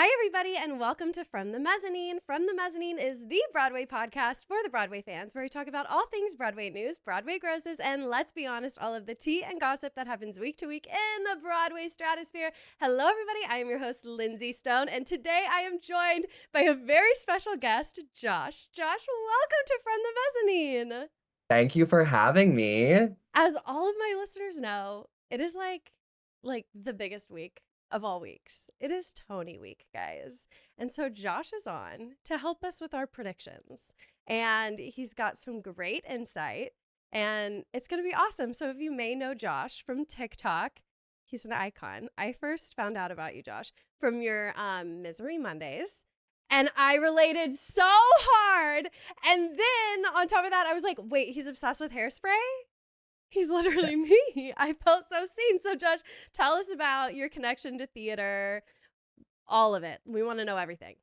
Hi, everybody, and welcome to From the Mezzanine. From the Mezzanine is the Broadway podcast for the Broadway fans, where we talk about all things Broadway news, Broadway grosses, and let's be honest, all of the tea and gossip that happens week to week in the Broadway stratosphere. Hello, everybody. I am your host, Lindsay Stone, and today I am joined by a very special guest, Josh. Josh, welcome to From the Mezzanine. Thank you for having me. As all of my listeners know, it is like the biggest week of all weeks. It is Tony week, guys. And so Josh is on to help us with our predictions. And he's got some great insight and it's going to be awesome. So if you may know Josh from TikTok, he's an icon. I first found out about you, Josh, from your Misery Mondays. And I related so hard. And then on top of that, I was like, wait, he's obsessed with Hairspray? He's literally me. I felt so seen. So, Josh, tell us about your connection to theater, all of it. We want to know everything.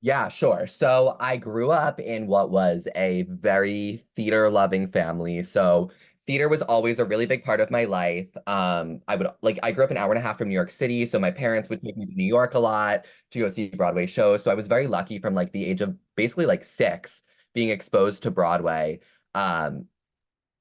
Yeah, sure. So I grew up in what was a very theater-loving family. So theater was always a really big part of my life. I grew up an hour and a half from New York City, so my parents would take me to New York a lot to go see Broadway shows. So I was very lucky from like the age of basically like 6 being exposed to Broadway.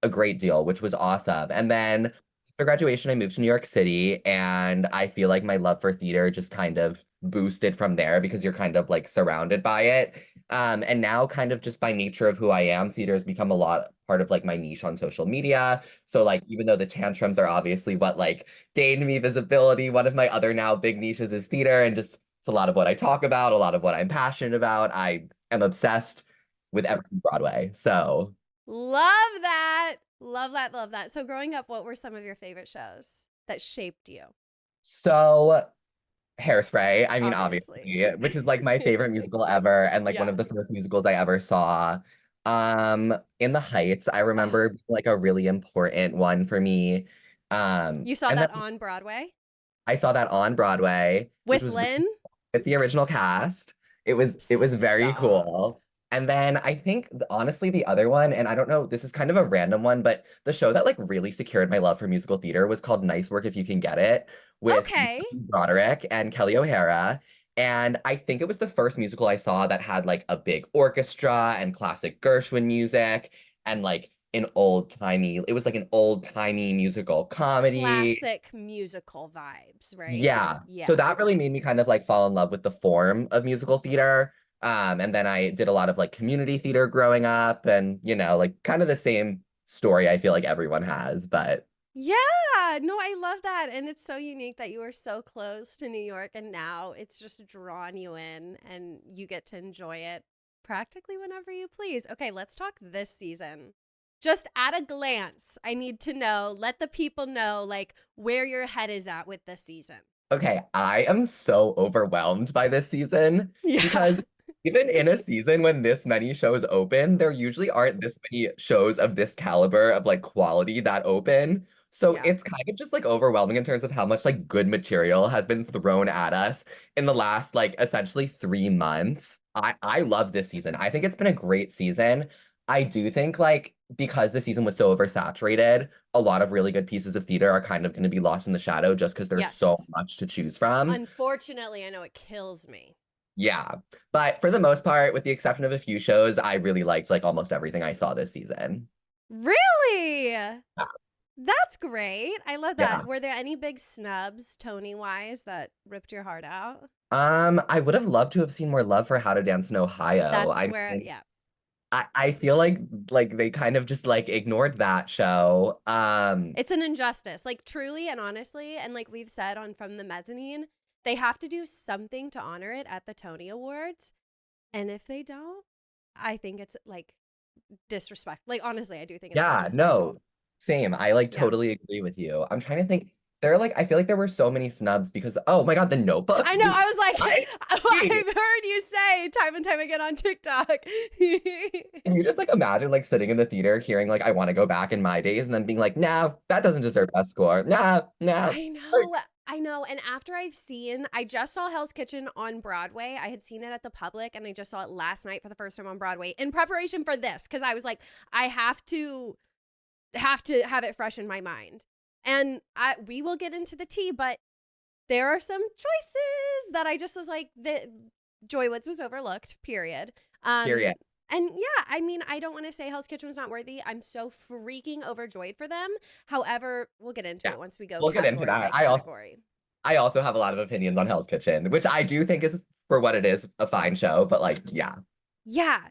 A great deal, which was awesome. And then after graduation, I moved to New York City, and I feel like my love for theater just kind of boosted from there because you're kind of like surrounded by it. And now, kind of just by nature of who I am, theater has become a lot part of like my niche on social media. So like, even though the tantrums are obviously what like gained me visibility, one of my other now big niches is theater, and just it's a lot of what I talk about, a lot of what I'm passionate about. I am obsessed with everything Broadway. So. Love that. Love that. Love that. So, growing up, what were some of your favorite shows that shaped you? So Hairspray, I mean, Obviously. obviously, which is like my favorite musical ever and like one Yeah. of the first musicals I ever saw. In the Heights, I Oh, remember being, like a really important one for me. you saw And then that on Broadway I saw that on Broadway, which with was Lynn? with the original cast. It was very Stop. cool. And then I think honestly the other one, and I don't know, this is kind of a random one, but the show that like really secured my love for musical theater was called Nice Work If You Can Get It with Okay. Broderick and Kelly O'Hara. And I think it was the first musical I saw that had like a big orchestra and classic Gershwin music and like it was like an old-timey musical comedy. Classic musical vibes, right? Yeah. So Yeah. that really made me kind of like fall in love with the form of musical theater. And then I did a lot of like community theater growing up and, like kind of the same story I feel like everyone has, but Yeah, no, I love that. And it's so unique that you were so close to New York and now it's just drawn you in and you get to enjoy it practically whenever you please. Okay, let's talk this season. Just at a glance, I need to know, let the people know like where your head is at with this season. okay, I am so overwhelmed by this season Yeah. because even in a season when this many shows open, there usually aren't this many shows of this caliber of like quality that open. So Yeah. it's kind of just like overwhelming in terms of how much like good material has been thrown at us in the last like essentially 3 months. I love this season. I think it's been a great season. I do think like because the season was so oversaturated, a lot of really good pieces of theater are kind of going to be lost in the shadow just because there's so Yes. much to choose from. Unfortunately, I know it kills me. Yeah. But for the most part, with the exception of a few shows, I really liked like almost everything I saw this season. Really? Yeah. That's great. I love that. Yeah. Were there any big snubs, Tony wise, that ripped your heart out? I would have loved to have seen more love for How to Dance in Ohio. That's where, yeah. I feel like they kind of just like ignored that show. It's an injustice. Like, truly and honestly, and like we've said on From the Mezzanine, they have to do something to honor it at the Tony Awards. And if they don't, I think it's like disrespect. Like, honestly, I do think it's Yeah, disrespectful. no, same. I like Yeah. totally agree with you. I'm trying to think. I feel like there were so many snubs because, oh my God, The Notebook. I know. I was like, I, I've heard you say time and time again on TikTok. can you just like imagine like sitting in the theater hearing like I want to go back in my days and then being like, nah, that doesn't deserve that score. Nah, nah. I Like, know. I know. And after I just saw Hell's Kitchen on Broadway. I had seen it at the Public and I just saw it last night for the first time on Broadway in preparation for this because I was like, I have to have it fresh in my mind. And we will get into the tea, but there are some choices that I just was like, the Joywoods was overlooked, period. Period. And yeah, I mean, I don't want to say Hell's Kitchen was not worthy. I'm so freaking overjoyed for them. However, we'll get into Yeah, it once we go we'll get into category by that. category. I also have a lot of opinions on Hell's Kitchen, which I do think is, for what it is, a fine show, but like, yeah. Yeah.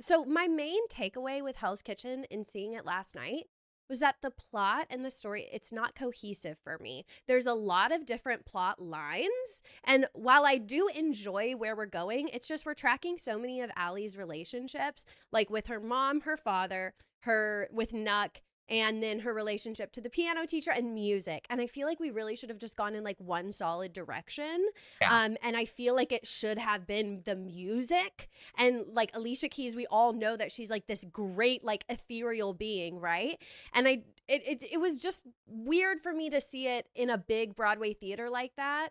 So my main takeaway with Hell's Kitchen in seeing it last night was that the plot and the story, it's not cohesive for me. There's a lot of different plot lines. And while I do enjoy where we're going, it's just we're tracking so many of Allie's relationships, like with her mom, her father, her with Nuck, and then her relationship to the piano teacher and music. And I feel like we really should have just gone in like one solid direction. Yeah. And I feel like it should have been the music. And like Alicia Keys, we all know that she's like this great, like ethereal being, right? And it was just weird for me to see it in a big Broadway theater like that.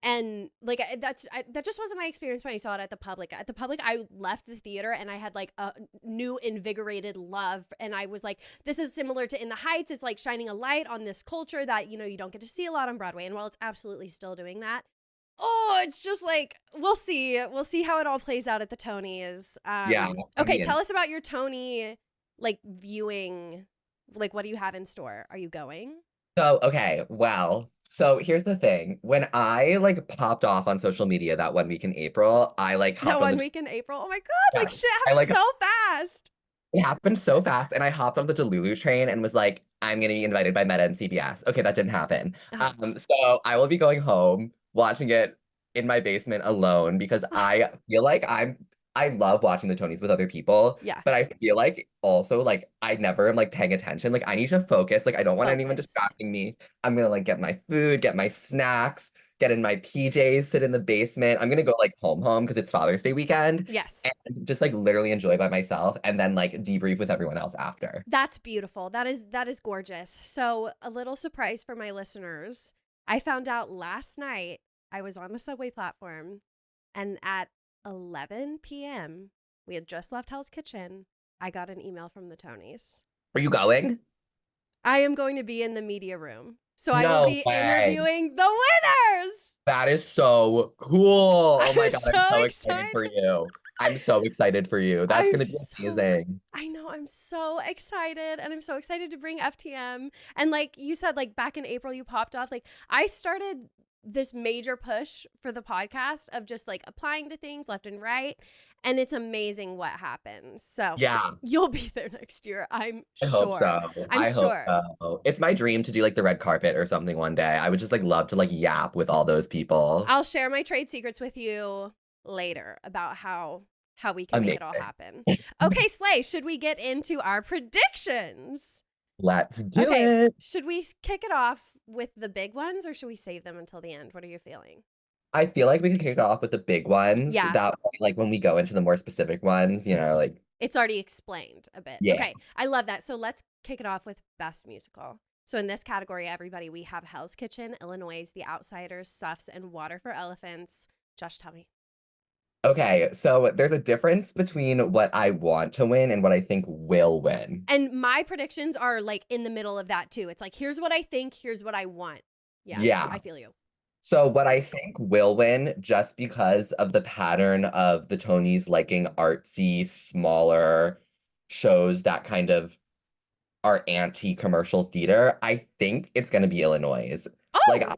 And like that just wasn't my experience when I saw it at the Public. At the Public, I left the theater and I had like a new invigorated love, and I was like, this is similar to In the Heights. It's like shining a light on this culture that, you know, you don't get to see a lot on Broadway. And while it's absolutely still doing that, oh, it's just like, we'll see how it all plays out at the Tonys. Yeah. Okay, tell us about your Tony like viewing. Like, what do you have in store? Are you going? So, okay, well, so here's the thing. When I like popped off on social media that 1 week in April, I like That hopped on one the week in April. Oh my God, yeah, like shit I happened like so fast. it happened so fast, and I hopped on the Delulu train and was like, I'm gonna be invited by Meta and CBS. Okay, that didn't happen. So I will be going home, watching it in my basement alone because I feel like I love watching the Tonys with other people, Yeah. but I feel like also like I never am like paying attention. Like I need to focus. Like I don't want anyone Focus. distracting me. I'm gonna like get my food, get my snacks, get in my PJs, sit in the basement. I'm gonna go like home because it's Father's Day weekend Yes. and just like literally enjoy by myself and then like debrief with everyone else after. That's beautiful. That is gorgeous. So, a little surprise for my listeners. I found out last night I was on the subway platform, and at 11 p.m., we had just left Hell's Kitchen. I got an email from the Tonys. Are you going? I am going to be in the media room. So I will No be way. interviewing the winners. That is so cool. Oh my God, I'm so excited excited. for you. I'm so excited for you. That's going to be amazing. I know. I'm so excited. And I'm so excited to bring FTM. And like you said, like back in April, you popped off. Like I started this major push for the podcast of just like applying to things left and right. And it's amazing what happens. So Yeah, you'll be there next year. I'm I sure. hope so. I'm sure. Hope so. It's my dream to do like the red carpet or something one day. I would just like love to like yap with all those people. I'll share my trade secrets with you later about how we can make it all happen. Okay, Slay, should we get into our predictions? Let's do it. Should we kick it off with the big ones or should we save them until the end? What are you feeling? I feel like we could kick it off with the big ones. Yeah. That like when we go into the more specific ones, you know, like it's already explained a bit. Yeah. Okay, I love that. So let's kick it off with best musical. So in this category, everybody, we have Hell's Kitchen, Illinois, The Outsiders, Stuffs, and Water for Elephants. Josh, tell me. Okay, so there's a difference between what I want to win and what I think will win. And my predictions are like in the middle of that too. It's like, here's what I think, here's what I want. Yeah. I feel you. So what I think will win, just because of the pattern of the Tonys liking artsy, smaller shows that kind of are anti-commercial theater, I think it's going to be Illinois. Oh, like, okay.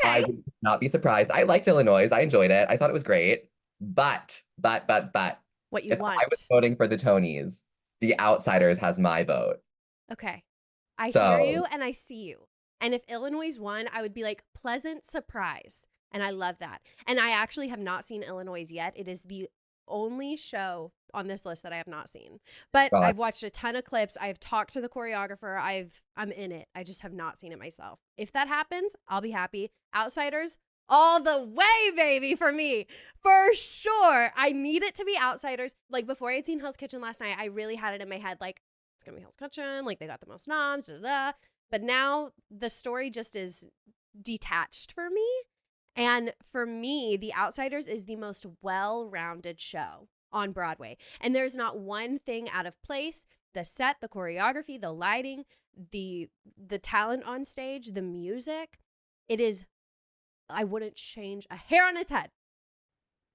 I would not be surprised. I liked Illinois. I enjoyed it. I thought it was great. But, what you if want. I was voting for the Tonys, The Outsiders has my vote. Okay. I hear you and I see you. And if Illinois won, I would be like, pleasant surprise. And I love that. And I actually have not seen Illinois yet. It is the only show on this list that I have not seen. But I've watched a ton of clips. I've talked to the choreographer. I'm in it. I just have not seen it myself. If that happens, I'll be happy. Outsiders, all the way, baby, for me. For sure. I need it to be Outsiders. Like before I had seen Hell's Kitchen last night, I really had it in my head like, it's going to be Hell's Kitchen. Like they got the most noms, da-da-da. But now the story just is detached for me. And for me, The Outsiders is the most well-rounded show on Broadway. And there's not one thing out of place. The set, the choreography, the lighting, the talent on stage, the music. It is I wouldn't change a hair on its head.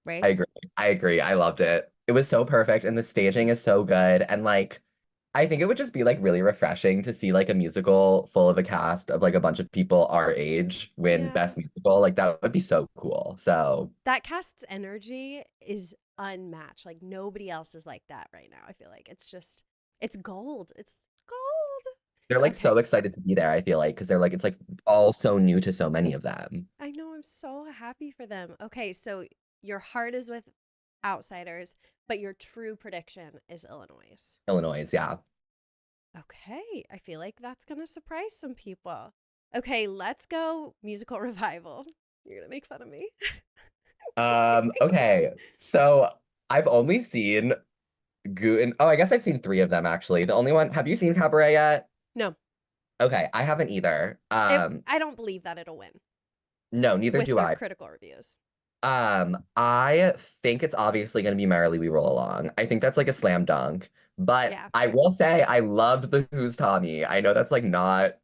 I Right? agree. I agree. I loved it. It was so perfect and the staging is so good. And like I think it would just be like really refreshing to see like a musical full of a cast of like a bunch of people our age win Yeah. best musical. Like that would be so cool. So That cast's energy is unmatched. Like nobody else is like that right now. I feel like it's gold. It's gold. they're like Okay. so excited to be there, I feel like, because they're like it's like all so new to so many of them. I know, I'm so happy for them. Okay, so your heart is with Outsiders, but your true prediction is Illinois. Illinois, yeah. Okay, I feel like that's going to surprise some people. Okay, let's go musical revival. You're going to make fun of me. Okay. So I've only seen Guten. Oh, I guess I've seen three of them actually. The only one, have you seen Cabaret yet? No, Okay, I haven't either. I don't believe that it'll win No, neither with do the I. critical reviews. I think it's obviously gonna be Merrily We Roll Along. I think that's like a slam dunk. But Yeah. I will say I loved the Who's Tommy. I know that's like not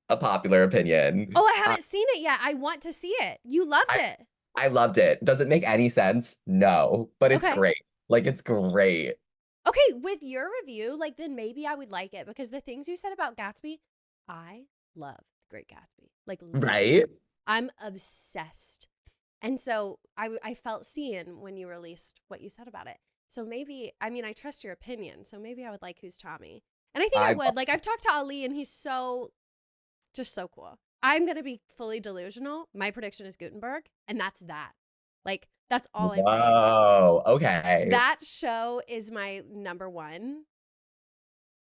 a popular opinion. Oh, I haven't seen it yet. I want to see it. You loved I it. I loved it. Does it make any sense? No, but it's Okay. great. Like it's great. Okay, with your review, like then maybe I would like it because the things you said about Gatsby, I love The Great Gatsby. Like literally. Right? I'm obsessed. And so I felt seen when you released what you said about it. So maybe, I mean, I trust your opinion. So maybe I would like Who's Tommy. And I think I I would. Like I've talked to Ali and he's just so cool. I'm going to be fully delusional. My prediction is Gutenberg and that's that. Like that's all I'm saying. Whoa. Okay. That show is my number one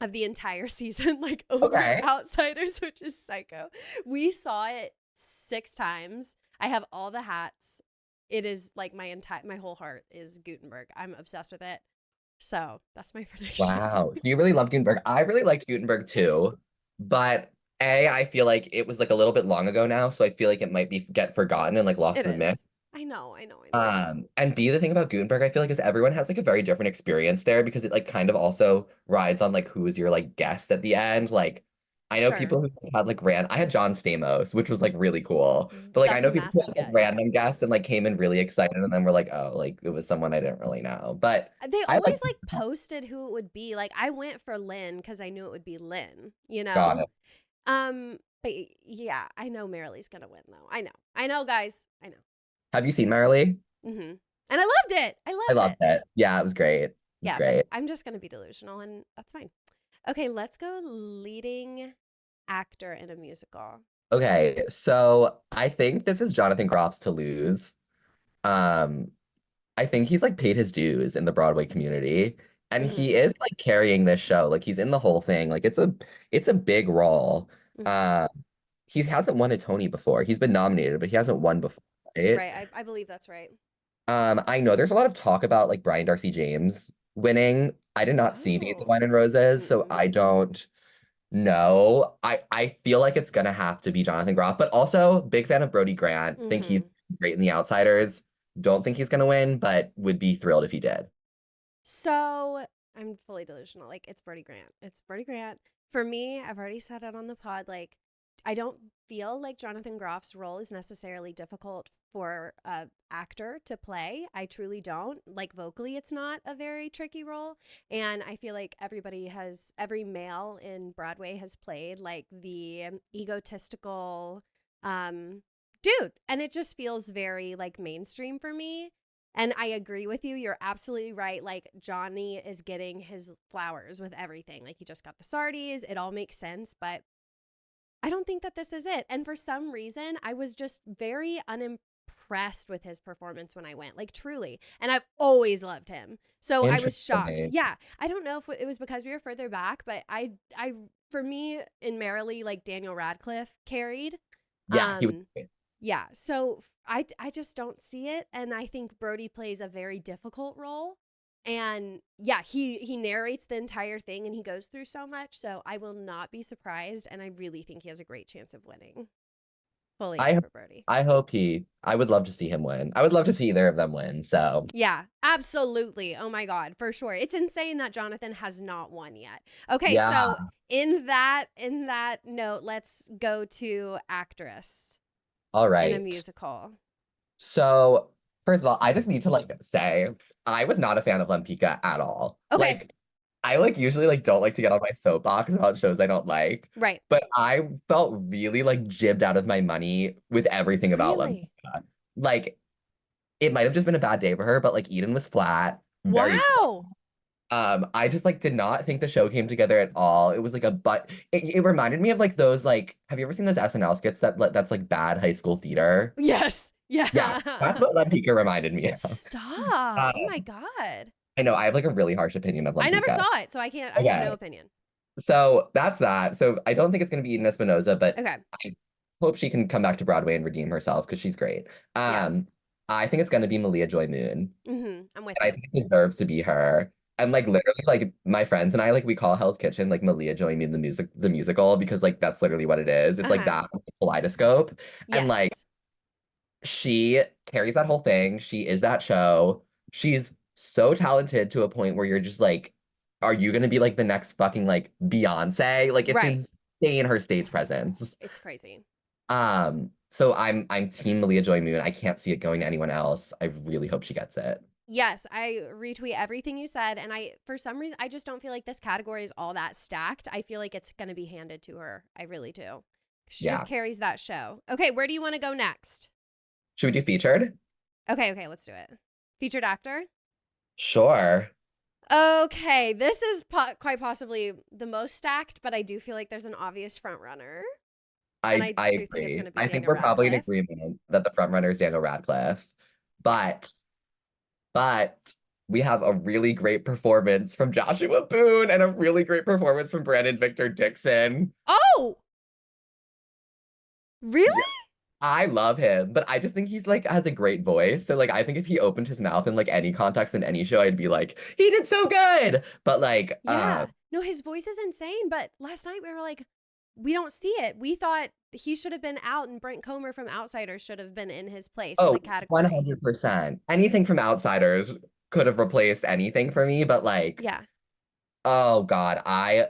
of the entire season, like over Okay. Outsiders, which is psycho. We saw it 6 times. I have all the hats. It is like my whole heart is Gutenberg. I'm obsessed with it. So that's my prediction. Wow. Do you really love Gutenberg? I really liked Gutenberg too, but I feel like it was like a little bit long ago now, so I feel like it might be get forgotten and like lost It in the mix. is. I know, I know, I know. And B, the thing about Gutenberg, I feel like is everyone has like a very different experience there because it like kind of also rides on like who is your like guest at the end. Like I know Sure. people who had like I had John Stamos, which was like really cool. But like I That's a know people who had massive like get, yeah. random guests and like came in really excited and then were like, oh, like it was someone I didn't really know. But They I like always like posted who it would be. Like I went for Lynn because I knew it would be Lynn, you got know? it. But yeah, I know Marilee's gonna win though. I know, guys. I know. Have you seen Marilee? And I loved it. I I loved loved it. it. Yeah, it was great. It was Yeah, but great. I'm just gonna be delusional, and that's fine. Okay, let's go leading actor in a musical. Okay, so I think this is Jonathan Groff's to lose. Um, I think he's like paid his dues in the Broadway community, and Mm-hmm. he is like carrying this show. Like he's in the whole thing. Like it's a big role. Mm-hmm. Uh, he hasn't won a Tony before. He's been nominated, but he hasn't won before, right? Right, I believe that's right. I know there's a lot of talk about like Brian Darcy James winning. I did not see Days of Oh. Wine and Roses, so Mm-mm. I don't know. I feel like it's gonna have to be Jonathan Groff, but also big fan of Brody Grant. Think he's Mm-hmm. great in The Outsiders. Don't think he's gonna win, but would be thrilled if he did. So I'm fully delusional. Like it's Brody Grant. It's Brody Grant. For me, I've already said it on the pod. Like I don't feel like Jonathan Groff's role is necessarily difficult for a actor to play. I truly don't. Like vocally, it's not a very tricky role. And I feel like every male in Broadway has played like the egotistical dude. And it just feels very like mainstream for me. And I agree with you. You're absolutely right. Like Johnny is getting his flowers with everything. Like he just got the Sardies. It all makes sense. But I don't think that this is it. And for some reason, I was just very unimpressed with his performance when I went, like truly. And I've always loved him. So I was shocked. Interesting. Yeah. I don't know if it was because we were further back, but for me in Merrily, like Daniel Radcliffe carried. Yeah, he was Um, great. yeah. So I just don't see it. And I think Brody plays a very difficult role. And yeah, he narrates the entire thing and he goes through so much. So I will not be surprised. And I really think he has a great chance of winning. Fully in I for Brody. I would love to see him win. I would love to see either of them win. So Yeah, absolutely. Oh my God, for sure. It's insane that Jonathan has not won yet. Okay, yeah. so in that note, let's go to actress. All in a right. musical? So, first of all, I just need to like say I was not a fan of Lempicka at all. Okay, Like, I like usually like don't like to get on my soapbox about shows I don't like, right. but I felt really like jibbed out of my money with everything about Really? Lempicka. Like, it might have just been a bad day for her, but like Eden was flat, very Wow. I just like did not think the show came together at all. It was like it reminded me of like those like have you ever seen those SNL skits that's like bad high school theater? Yes. Yeah, that's Yeah. what Lempicka reminded me of. Stop. Oh my Um, God. I know I have like a really harsh opinion of I never Lempicka. saw it, so I have no Okay, opinion. so that's that. So I don't think it's gonna be Eden Espinosa, but Okay. I hope she can come back to Broadway and redeem herself because she's great. Yeah. I think it's gonna be Malia Joy Moon. I'm with I you. think it deserves to be her. And like literally, like my friends and I, like we call Hell's Kitchen like Malia joining me in the musical because like that's literally what it is. It's like Uh-huh. that with kaleidoscope. And like Yes. she carries that whole thing. She is that show. She's so talented to a point where you're just like, are you gonna be like the next fucking like Beyonce? Like it's Right. insane her stage presence. It's crazy. So I'm Team Malia Joy Moon. I can't see it going to anyone else. I really hope she gets it. Yes, I retweet everything you said. And for some reason, I just don't feel like this category is all that stacked. I feel like it's going to be handed to her. I really do. She just Yeah. carries that show. Okay, where do you want to go next? Should we do featured? Okay, let's do it. Featured actor? Sure. Okay, this is quite possibly the most stacked, but I do feel like there's an obvious front runner. And I I do think it's going agree. to be I think Daniel we're probably in Radcliffe. agreement that the front runner is Daniel Radcliffe. Yeah. But but we have a really great performance from Joshua Boone and a really great performance from Brandon Victor Dixon. Oh, Yeah, really? I love him, but I just think he's like has a great voice. So like I think if he opened his mouth in like any context in any show, I'd be like, he did so good. But like Yeah. No, his voice is insane. But last night we were like, we don't see it. We thought he should have been out and Brent Comer from Outsiders should have been in his place in the oh, category. 100%. Anything from Outsiders could have replaced anything for me, but like Yeah. oh God, I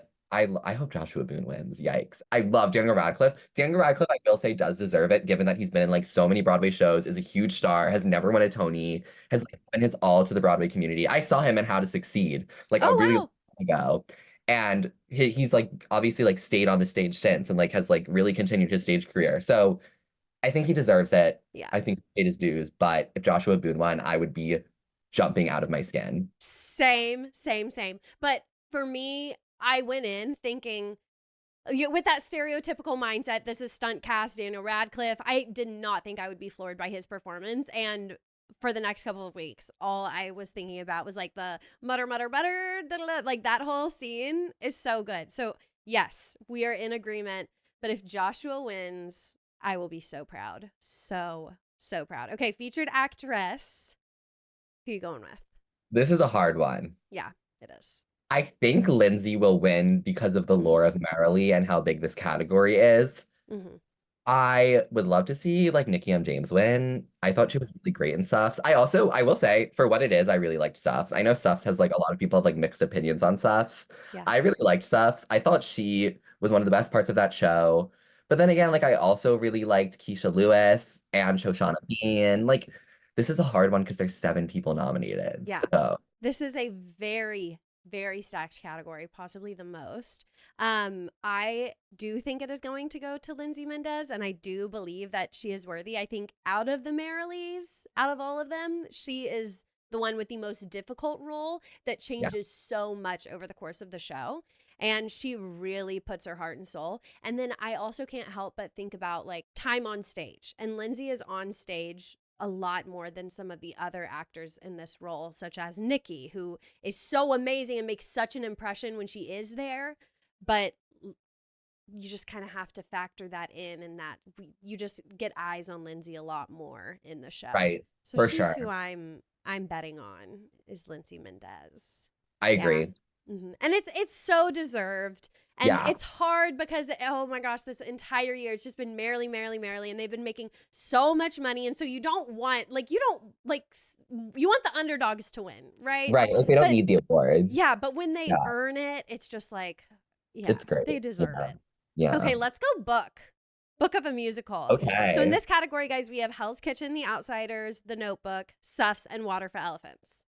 hope Joshua Boone wins. Yikes. I love Daniel Radcliffe. Daniel Radcliffe, I will say, does deserve it, given that he's been in like so many Broadway shows, is a huge star, has never won a Tony, has like, given his all to the Broadway community. I saw him in How to Succeed like a Oh, really long wow. time ago. And he's like obviously like stayed on the stage since and like has like really continued his stage career. So I think he deserves it. Yeah. I think he paid his dues, but if Joshua Boone won, I would be jumping out of my skin. Same. But for me, I went in thinking, with that stereotypical mindset, this is stunt cast Daniel Radcliffe. I did not think I would be floored by his performance. And for the next couple of weeks, all I was thinking about was like the mutter, like that whole scene is so good. So, yes, we are in agreement. But if Joshua wins, I will be so proud. So proud. Okay, featured actress. Who are you going with? This is a hard one. Yeah, it is. I think Lindsay will win because of the lore of Marilee and how big this category is. Mm-hmm. I would love to see like Nikki M. James win. I thought she was really great in Suffs. I will say, for what it is, I really liked Suffs. I know Suffs has like a lot of people have like mixed opinions on Suffs. Yeah. I really liked Suffs. I thought she was one of the best parts of that show. But then again, like I also really liked Keisha Lewis and Shoshana Bean. Like this is a hard one because there's 7 people nominated. Yeah. So This is a very stacked category, possibly the most. I do think it is going to go to Lindsay Mendez, and I do believe that she is worthy. I think out of the Marileys, out of all of them, she is the one with the most difficult role that changes so much over the course of the show. And she really puts her heart and soul. And then I also can't help but think about like time on stage. And Lindsay is on stage a lot more than some of the other actors in this role, such as Nikki, who is so amazing and makes such an impression when she is there. But you just kind of have to factor that in, and that you just get eyes on Lindsay a lot more in the show. right, So for she's sure. who I'm betting on is Lindsay Mendez. I agree. And it's so deserved. And Yeah. it's hard because, oh my gosh, this entire year it's just been Merrily, and they've been making so much money. And so you want the underdogs to win, right? Right. Like they don't need the awards. Yeah, but when they Yeah. earn it, it's just like, yeah, It's great. they deserve it. Yeah. Okay, let's go book. Book of a musical. So in Okay. this category, guys, we have Hell's Kitchen, The Outsiders, The Notebook, Suffs, and Water for Elephants.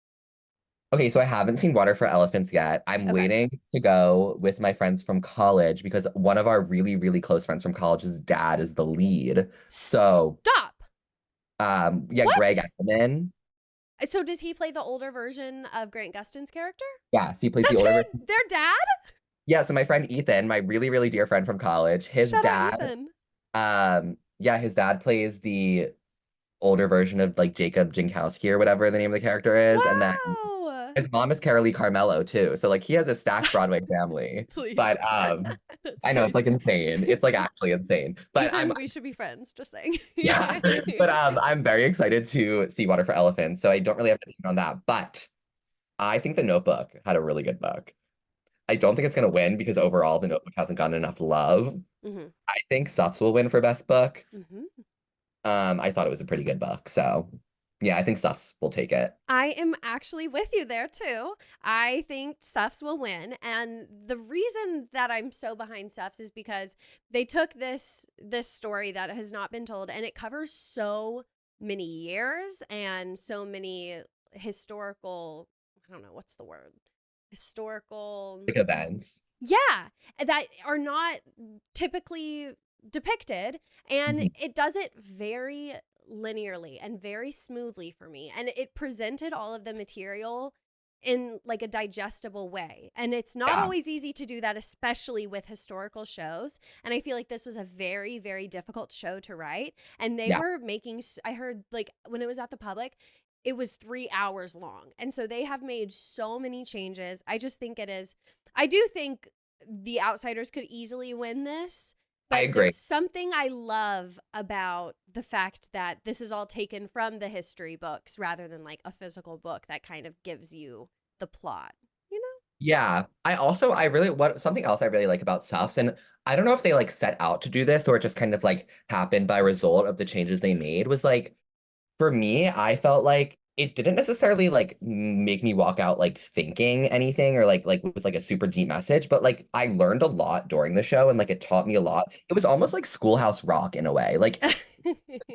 Okay, so I haven't seen Water for Elephants yet. I'm Okay. waiting to go with my friends from college because one of our really, really close friends from college's dad is the lead. So, Stop. yeah, Greg What? Ackerman. So does he play the older version of Grant Gustin's character? Yes, he plays the That's older him, version. their dad? Yeah, so my friend Ethan, my really, really dear friend from college, his Shout out dad, Ethan. yeah, his dad plays the older version of like Jacob Jankowski or whatever the name of the character is. And then Wow. his mom is Carolee Carmello too. So like he has a stacked Broadway family. Please. But That's I know it's like crazy. insane. It's like actually insane. But I'm Ethan, we should be friends, just saying. yeah, but I'm very excited to see Water for Elephants. So I don't really have an opinion on that. But I think The Notebook had a really good book. I don't think it's gonna win because overall The Notebook hasn't gotten enough love. hmm I think Suts will win for best book. hmm I thought it was a pretty good book. So yeah, I think Suffs will take it. I am actually with you there too. I think Suffs will win, and the reason that I'm so behind Suffs is because they took this story that has not been told, and it covers so many years and so many historical. I don't know what's the word. Historical, Like events. yeah, that are not typically depicted, and Mhm. it does it very linearly and very smoothly for me, and it presented all of the material in like a digestible way, and it's not Yeah, always easy to do that, especially with historical shows, and I feel like this was a very, very difficult show to write, and they yeah. were making, I heard like when it was at the public, it was 3 hours long, and so they have made so many changes. I just think it is, I do think the Outsiders could easily win this, I but agree. there's something I love about the fact that this is all taken from the history books rather than like a physical book that kind of gives you the plot, you know? Yeah. I really what something else I really like about Suffs, and I don't know if they like set out to do this or it just kind of like happened by result of the changes they made, was like for me, I felt like it didn't necessarily like make me walk out like thinking anything or like with like a super deep message, but like I learned a lot during the show and like it taught me a lot. It was almost like Schoolhouse Rock in a way. Like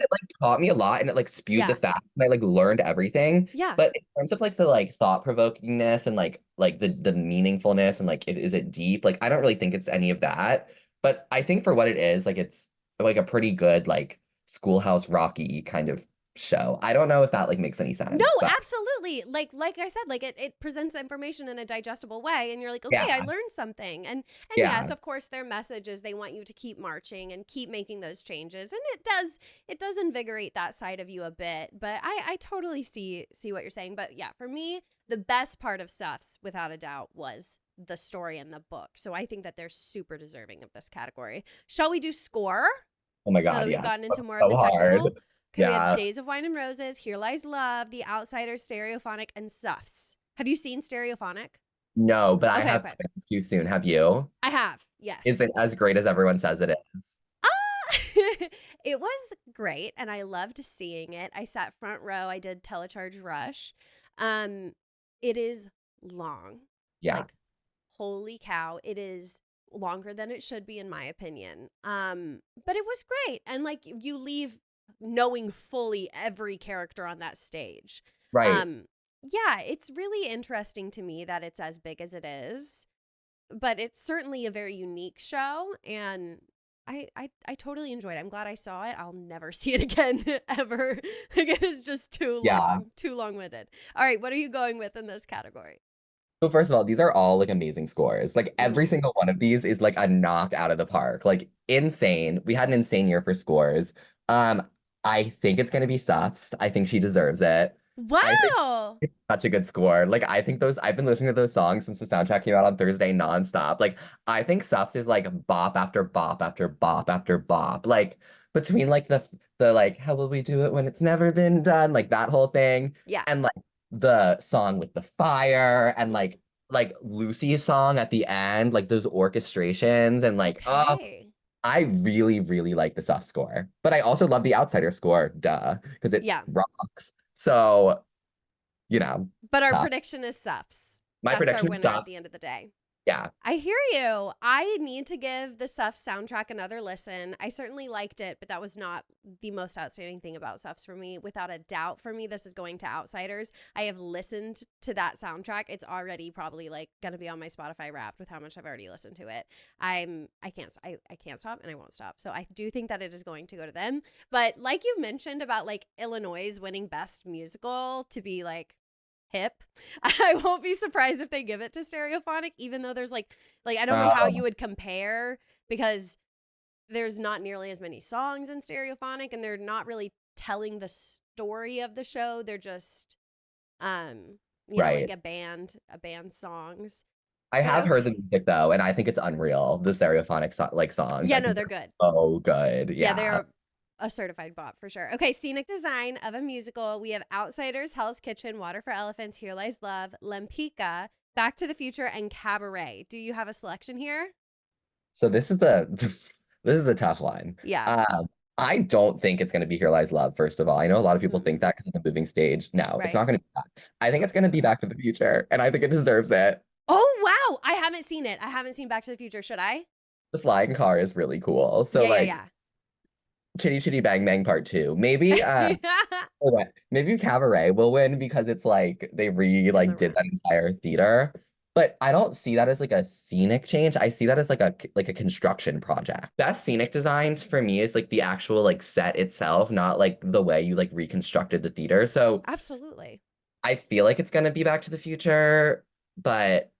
it like taught me a lot and it like spewed the Yeah. facts and I like learned everything. Yeah. But in terms of like the like thought provokingness and like the meaningfulness and like is it deep? Like I don't really think it's any of that. But I think for what it is, like it's like a pretty good like Schoolhouse Rocky kind of show. I don't know if that like makes any No, sense, but absolutely. Like I said, like it presents the information in a digestible way, and you're like, okay, I yeah, learned something. And yes, yeah, of course, their message is they want you to keep marching and keep making those changes. And it does invigorate that side of you a bit. But I totally see what you're saying. But yeah, for me, the best part of Stuffs, without a doubt, was the story and the book. So I think that they're super deserving of this category. Shall we do score? oh my Now God, that we've yeah, gotten into more of the so hard. technical. Okay, we have Yeah, Days of Wine and Roses, Here Lies Love, The Outsiders, Stereophonic, and Suffs. Have you seen Stereophonic? no, but I Okay, have okay. plans to soon. Have you? I have, Is it yes. as great as everyone says it is? Ah! It was great, and I loved seeing it. I sat front row. I did Telecharge Rush. Um, it is long. Yeah, Like, holy cow, it is longer than it should be in my opinion. But it was great. And like you leave knowing fully every character on that stage. right. Um yeah, it's really interesting to me that it's as big as it is, but it's certainly a very unique show, and I totally enjoyed it. I'm glad I saw it. I'll never see it again ever. Like it is just Yeah. too long-winded. All right, what are you going with in this category? So first of all, these are all like amazing scores. Like every Mhm. single one of these is like a knock out of the park. Like insane. We had an insane year for scores. Um, I think it's gonna be Suffs. I think she deserves it. I think Wow. it's such a good score. Like I think those I've been listening to those songs since the soundtrack came out on Thursday nonstop. Like I think Suffs is like bop after bop after bop after bop. Like between like the like how will we do it when it's never been done? Like that whole thing. Yeah. And like the song with the fire and like Lucy's song at the end, like those orchestrations and like oh Okay. I really, really like the soft score. But I also love the outsider score, duh, because it Yeah. rocks. So, you know, But our tough. prediction is Suffs. My That's our prediction winner at the sucks. end of the day. Yeah. I hear you. I need to give the Suffs soundtrack another listen. I certainly liked it, but that was not the most outstanding thing about Suffs for me. Without a doubt, for me, this is going to Outsiders. I have listened to that soundtrack. It's already probably like gonna be on my Spotify Wrapped with how much I've already listened to it. I can't stop and I won't stop. So I do think that it is going to go to them. But like you mentioned about like Illinois winning Best Musical to be like hip. I won't be surprised if they give it to Stereophonic, even though there's like I don't know how you would compare because there's not nearly as many songs in Stereophonic and they're not really telling the story of the show. They're just you know, like a band songs. I have heard the music though, and I think it's unreal. The Stereophonic songs. Yeah, I no, think they're good. Oh, good. Yeah, Yeah. they're a certified bop for sure. Okay, scenic design of a musical. We have Outsiders, Hell's Kitchen, Water for Elephants, Here Lies Love, Lempicka, Back to the Future, and Cabaret. Do you have a selection here? So this is a this is a tough one. Yeah. I don't think it's going to be Here Lies Love, first of all. I know a lot of people think that because of the moving stage. No, it's Right. not going to be that. I think it's going to be Back to the Future, and I think it deserves it. Oh, wow. I haven't seen it. I haven't seen Back to the Future. Should I? The flying car is really cool. So Yeah. Chitty Chitty Bang Bang Part 2. Maybe maybe Cabaret will win because it's like they did that entire theater. But I don't see that as like a scenic change. I see that as like a construction project. Best scenic designs for me is like the actual like set itself, not like the way you like reconstructed the theater. So Absolutely. I feel like it's gonna be Back to the Future, but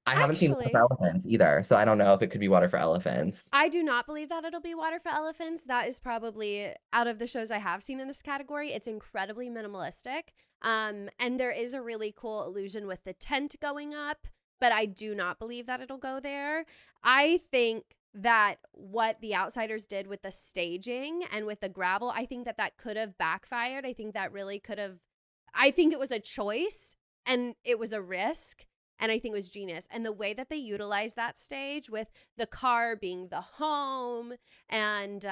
I haven't seen Water for Elephants either, so I don't know if it could be Water for Elephants. I do not believe that it'll be Water for Elephants. That is probably, out of the shows I have seen in this category, it's incredibly minimalistic. And there is a really cool illusion with the tent going up, but I do not believe that it'll go there. I think that what the Outsiders did with the staging and with the gravel, I think that could have backfired. I think that really could have, I think it was a choice and it was a risk. And I think it was genius. And the way that they utilized that stage with the car being the home and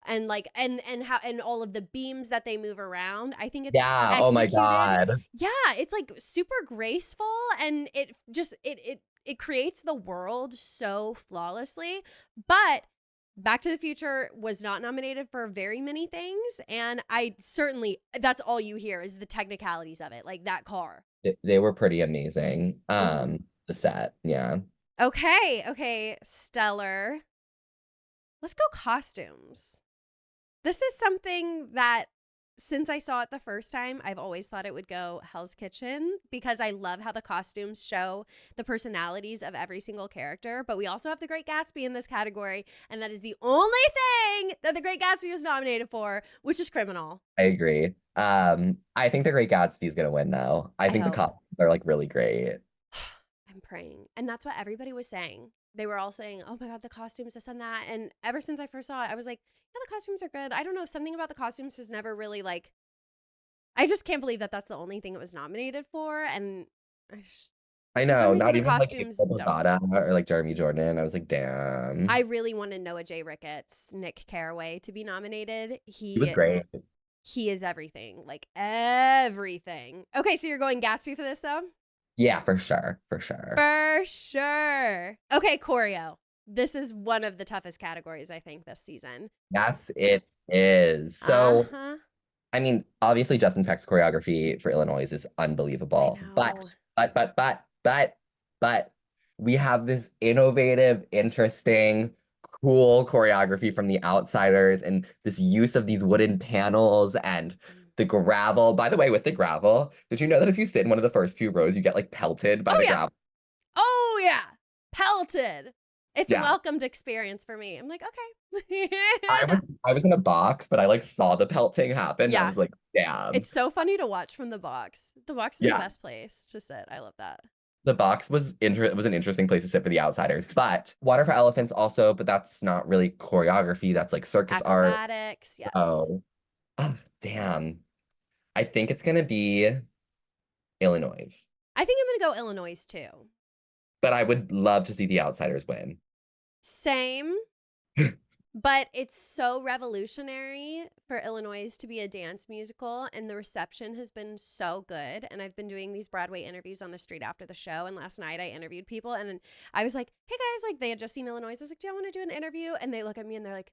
like and how and all of the beams that they move around, I think it's executed. Oh my God. Yeah, it's like super graceful and it just it creates the world so flawlessly. But Back to the Future was not nominated for very many things, and I certainly, that's all you hear is the technicalities of it, like that car. They were pretty amazing. The set, yeah. Okay, stellar. Let's go costumes. This is something that since I saw it the first time, I've always thought it would go Hell's Kitchen because I love how the costumes show the personalities of every single character. But we also have The Great Gatsby in this category, and that is the only thing that The Great Gatsby was nominated for, which is criminal. I agree. I think The Great Gatsby is gonna win though. I think the costumes are like really great. I'm praying. And that's what everybody was saying. They were all saying, oh my God, the costumes, this and that. And ever since I first saw it, I was like, yeah, the costumes are good. I don't know. Something about the costumes has never really like, I just can't believe that that's the only thing it was nominated for. And I know, not even like Posada or like Jeremy Jordan. I was like, damn. I really wanted Noah J. Ricketts, Nick Carraway to be nominated. He was great. He is everything, like everything. Okay, so you're going Gatsby for this though? Yeah, for sure. For sure. Okay, choreo. This is one of the toughest categories, I think, this season. Yes, it is. So, I mean, obviously Justin Peck's choreography for Illinois is unbelievable. But we have this innovative, interesting, cool choreography from the Outsiders and this use of these wooden panels and the gravel. By the way, with the gravel, did you know that if you sit in one of the first few rows, you get like pelted by the gravel? Oh yeah, pelted. It's a welcomed experience for me. I'm like, okay. I was in a box, but I like saw the pelting happen. Yeah. I was like, damn. It's so funny to watch from the box. The box is the best place to sit. I love that. The box was an interesting place to sit for the Outsiders. But Water for Elephants also, but that's not really choreography. That's like circus art. Acrobatics, yes. Oh, damn. I think it's going to be Illinois. I think I'm going to go Illinois too. But I would love to see the Outsiders win. Same. But it's so revolutionary for Illinois to be a dance musical, and the reception has been so good. And I've been doing these Broadway interviews on the street after the show. And last night I interviewed people, and I was like, "Hey guys," like they had just seen Illinois. I was like, "Do you want to do an interview?" And they look at me and they're like,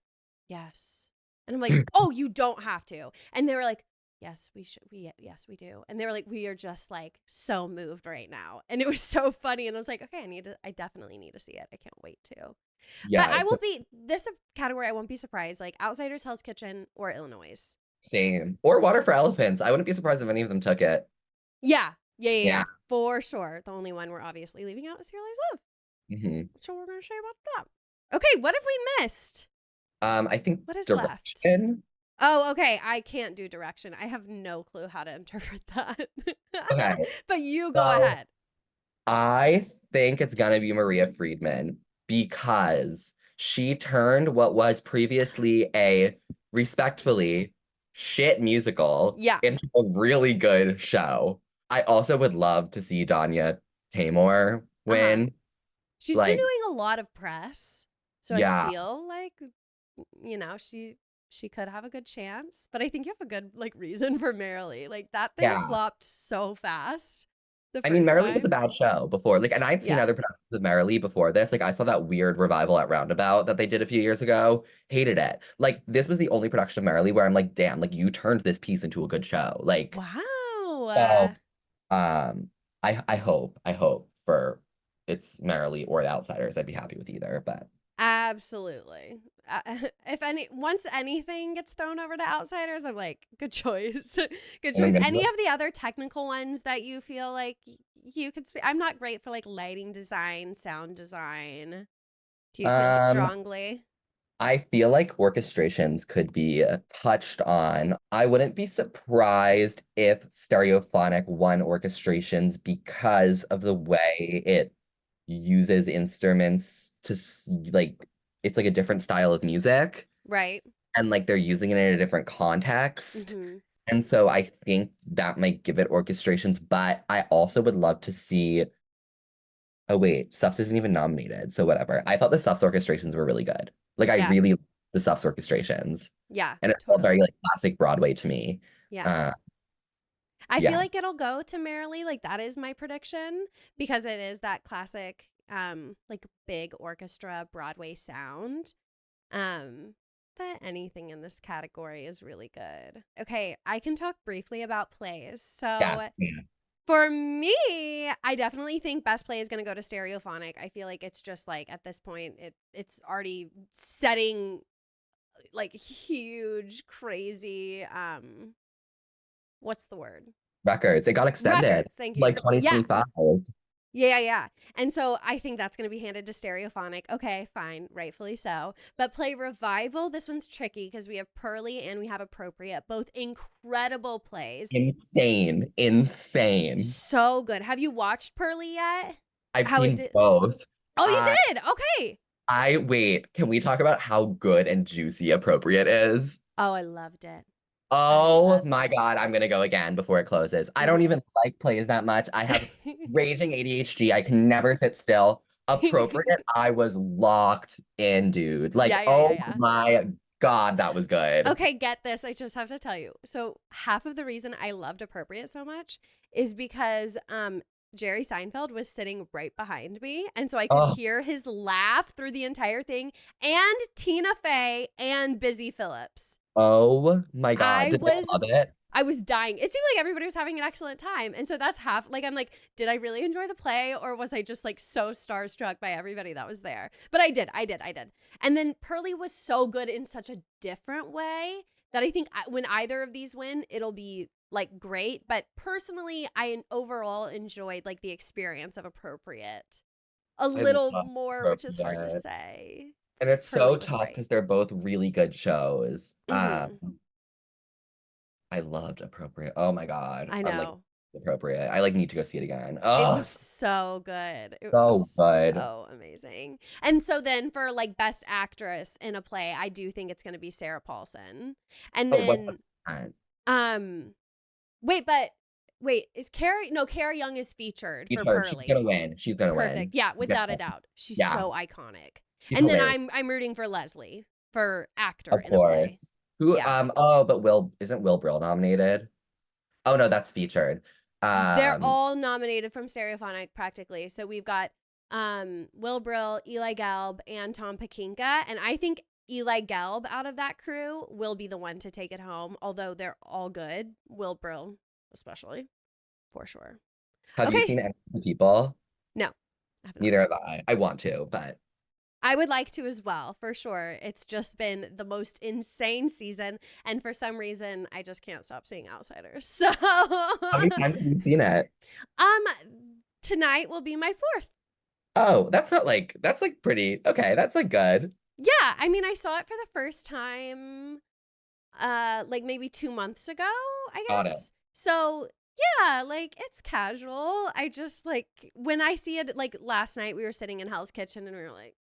"Yes." And I'm like, "Oh, you don't have to." And they were like, "Yes, we should. Yes, we do." And they were like, "We are just like so moved right now." And it was so funny. And I was like, "Okay, I definitely need to see it. I can't wait to." But Yeah, I it's won't be this category. I won't be surprised. Like Outsiders, Hell's Kitchen, or Illinois. same. Or Water for Elephants. I wouldn't be surprised if any of them took it. Yeah, for sure. The only one we're obviously leaving out is Here Lies Love. Hmm. So we're gonna say about that. Okay, what have we missed? I think What is left? Direction. Oh, okay. I can't do direction. I have no clue how to interpret that. Okay, But you go so ahead. I think it's gonna be Maria Friedman because she turned what was previously a respectfully shit musical Yeah. into a really good show. I also would love to see Danya Tamor win. She's been Like, doing a lot of press. So I yeah, feel like, she could have a good chance. But I think you have a good reason for Marilee. Like that thing yeah. flopped so fast the I mean, first Marilee was a time. bad show before. Like, and I'd seen Yeah. other productions of Marilee before this. Like, I saw that weird revival at Roundabout that they did a few years ago. Hated it. Like, this was the only production of Marilee where I'm like, damn, like you turned this piece into a good show. Like, Wow. so I hope for it's Marilee or The Outsiders. I'd be happy with either. But Absolutely. Once anything gets thrown over to Outsiders, I'm like, good choice. Good and I'm choice. gonna Any go, of the other technical ones that you feel like you could I'm not great for lighting design, sound design. Do you feel um, strongly? I feel like orchestrations could be touched on. I wouldn't be surprised if Stereophonic won orchestrations because of the way it uses instruments to like it's like a different style of music Right. and like they're using it in a different context. Mm-hmm. And so I think that might give it orchestrations, but I also would love to see. Oh wait, Suffs isn't even nominated, so whatever. I thought the Suffs orchestrations were really good. Like I Yeah. really liked the Suffs orchestrations, Yeah. and it felt very Totally. like classic Broadway to me. Yeah. Uh, I feel yeah, like it'll go to Marilee. Like that is my prediction because it is that classic, big orchestra Broadway sound. But anything in this category is really good. Okay, I can talk briefly about plays. yeah, So yeah. for me, I definitely think best play is going to go to Stereophonic. I feel like it's just like at this point, it's already setting huge, crazy. What's the word? Records. It got extended, Records. Thank like you. Yeah. 2025. Yeah. And so I think that's going to be handed to Stereophonic. Okay, fine, rightfully so. But Play Revival, this one's tricky because we have Pearly and we have Appropriate, both incredible plays. Insane. So good. Have you watched Pearly yet? I've How it seen did? both. Oh, you Uh, did? Okay. I wait. Can we talk about how good and juicy Appropriate is? Oh, I loved it. I Oh loved my it. God, I'm gonna go again before it closes. I don't even like plays that much. I have raging ADHD. I can never sit still. Appropriate, I was locked in, dude. Like, oh Yeah. my God, that was good. Okay, get this. I just have to tell you. So half of the reason I loved Appropriate so much is because Jerry Seinfeld was sitting right behind me. And so I could Oh, hear his laugh through the entire thing, and Tina Fey and Busy Phillips. oh my God. I Did they was love it? I was dying. It seemed like everybody was having an excellent time. And so that's half, I'm like, did I really enjoy the play or was I just so starstruck by everybody that was there? But I did. And then Pearly was so good in such a different way that I think when either of these win, it'll be great. But personally, I overall enjoyed the experience of Appropriate a I little love more, which is hard to Appropriate. say. And 'Cause it's so Pearly was tough great. because they're both really good shows. Mm-hmm. I loved Appropriate. Oh my God. I I'm like know. Appropriate. I need to go see it again. It Oh, was so good. It so was good. so amazing. And so then for best actress in a play, I do think it's going to be Sarah Paulson. And Oh, then 100%. um wait, is Carrie no, Carrie Young is featured for She's gonna Pearly. win. She's gonna win. Perfect. Yeah, She's gonna without a win. doubt. She's Yeah, so iconic. she's And then hilarious. I'm rooting for Leslie for actor Of in a play. course. Who Yeah. but isn't Will Brill nominated? Oh no, that's featured. They're Um all nominated from Stereophonic practically. So we've got Will Brill, Eli Gelb, and Tom Pakinka. And I think Eli Gelb out of that crew will be the one to take it home, although they're all good. Will Brill, especially, for sure. have you seen any of the people? No, I have not. Neither have I. I want to, but I would like to as well, for sure. It's just been the most insane season. And for some reason, I just can't stop seeing Outsiders. So how many times have you seen it? Tonight will be my 4th. Oh, that's like pretty okay. That's like good. Yeah, I mean, I saw it for the first time like maybe 2 months ago, I Got it. guess. So, yeah, like it's casual. I just like when I see it, like last night we were sitting in Hell's Kitchen and we were like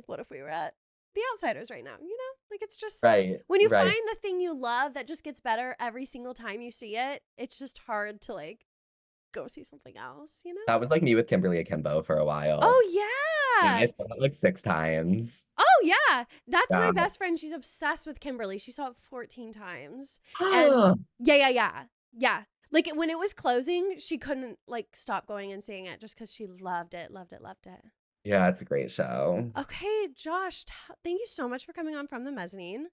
what if we were at The Outsiders right now, you know? Like it's just Right. when you Right. find the thing you love that just gets better every single time you see it, it's just hard to like go see something else, you know? That was like me with Kimberly Akimbo for a while. Oh Yeah, yeah. I saw it like 6 times. Oh yeah. That's my Yeah. best friend. She's obsessed with Kimberly. She saw it 14 times. Ah. And yeah. Like when it was closing, she couldn't like stop going and seeing it just because she loved it. Yeah, it's a great show. Oh Okay, Josh, thank you so much for coming on From the Mezzanine.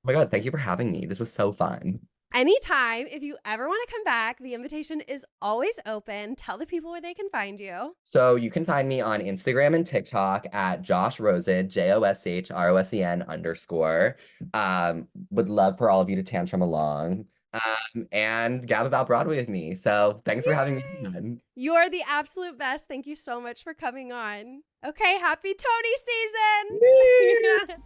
my God, thank you for having me. This was so fun. Anytime, if you ever want to come back, the invitation is always open. Tell the people where they can find you. So you can find me on Instagram and TikTok at Josh Rosen, JOSHROSEN_. Would love for all of you to tantrum along. And gab about Broadway with me. So thanks for having me on. You're the absolute best. Thank you so much for coming on. Okay, happy Tony season.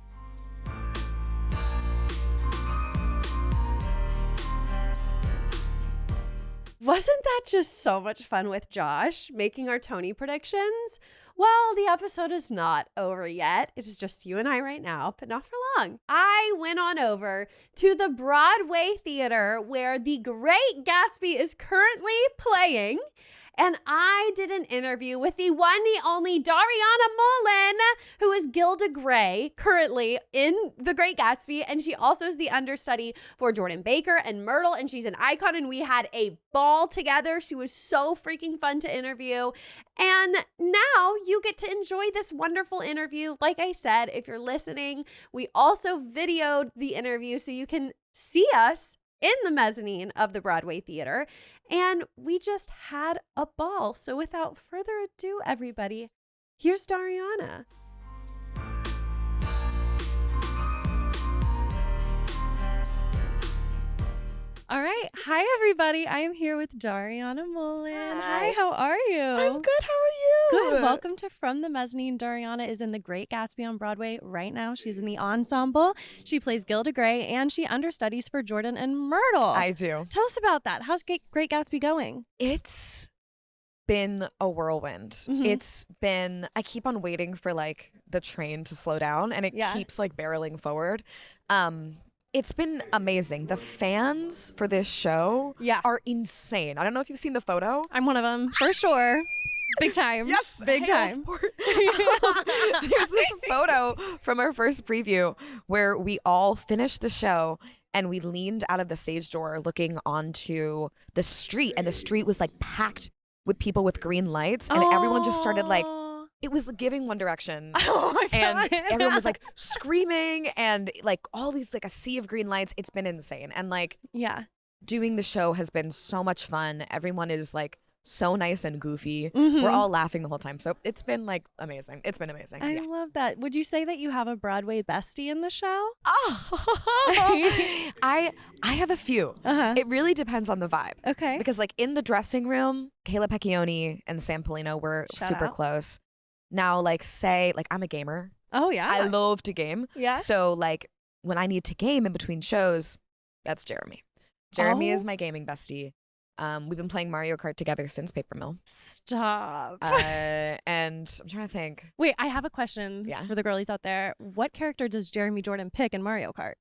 Wasn't that just so much fun with Josh making our Tony predictions? Well, the episode is not over yet. It is just you and I right now, but not for long. I went on over to the Broadway theater where The Great Gatsby is currently playing. And I did an interview with the one, the only Dariana Mullen, who is Gilda Grey currently in The Great Gatsby. And she also is the understudy for Jordan Baker and Myrtle. And she's an icon. And we had a ball together. She was so freaking fun to interview. And now you get to enjoy this wonderful interview. Like I said, if you're listening, we also videoed the interview so you can see us in the mezzanine of the Broadway theater. And we just had a ball. So without further ado, everybody, here's Dariana. All right. Hi, everybody. I am here with Dariana Mullen. Hi, how are you? I'm good. How are you? Good. Welcome to From the Mezzanine. Dariana is in The Great Gatsby on Broadway right now. She's in the ensemble. She plays Gilda Grey, and she understudies for Jordan and Myrtle. I do. Tell us about that. How's Great Gatsby going? It's been a whirlwind. Mhm. It's been, I keep on waiting for like the train to slow down and it keeps like barreling forward. It's been amazing. The fans for this show are insane. I don't know if you've seen the photo. I'm one of them, for sure. Big time. Yes, Big hey, time. There's this photo from our first preview where we all finished the show and we leaned out of the stage door looking onto the street, and the street was like packed with people with green lights, and everyone just started like, it was giving One Direction. Oh my God. And everyone was like screaming and like all these, like a sea of green lights. It's been insane. And like, doing the show has been so much fun. Everyone is like so nice and goofy. Mhm. We're all laughing the whole time. So it's been like amazing. It's been amazing. I love that. Would you say that you have a Broadway bestie in the show? Oh, I have a few. It really depends on the vibe. Okay. Because like in the dressing room, Kayla Pecchioni and Sam Polino were super close. Now, like say, like I'm a gamer. Oh yeah. I love to game. Yeah. So like when I need to game in between shows, that's Jeremy. Jeremy is my gaming bestie. We've been playing Mario Kart together since Paper Mill. Stop. And I'm trying to think. Wait, I have a question for the girlies out there. What character does Jeremy Jordan pick in Mario Kart?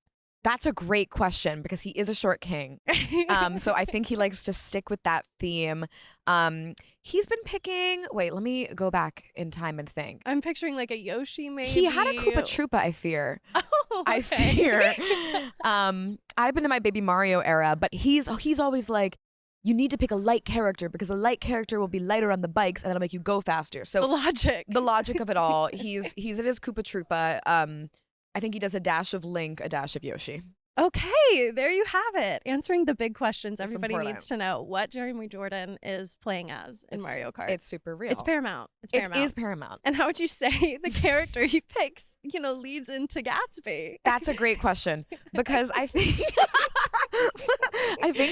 That's a great question because he is a short king. So I think he likes to stick with that theme. He's been picking. Wait, let me go back in time and think. I'm picturing like a Yoshi, maybe. He had a Koopa Troopa, I fear. Oh, okay. I fear. I've been in my Baby Mario era, but he's always like, you need to pick a light character because a light character will be lighter on the bikes and that'll make you go faster. So the logic of it all. He's in his Koopa Troopa. I think he does a dash of Link, a dash of Yoshi. Okay, there you have it. Answering the big questions everybody important. needs to know. What Jeremy Jordan is playing as in Mario Kart. It's super real. It's paramount. It is paramount. And how would you say the character he picks, leads into Gatsby? That's a great question because I think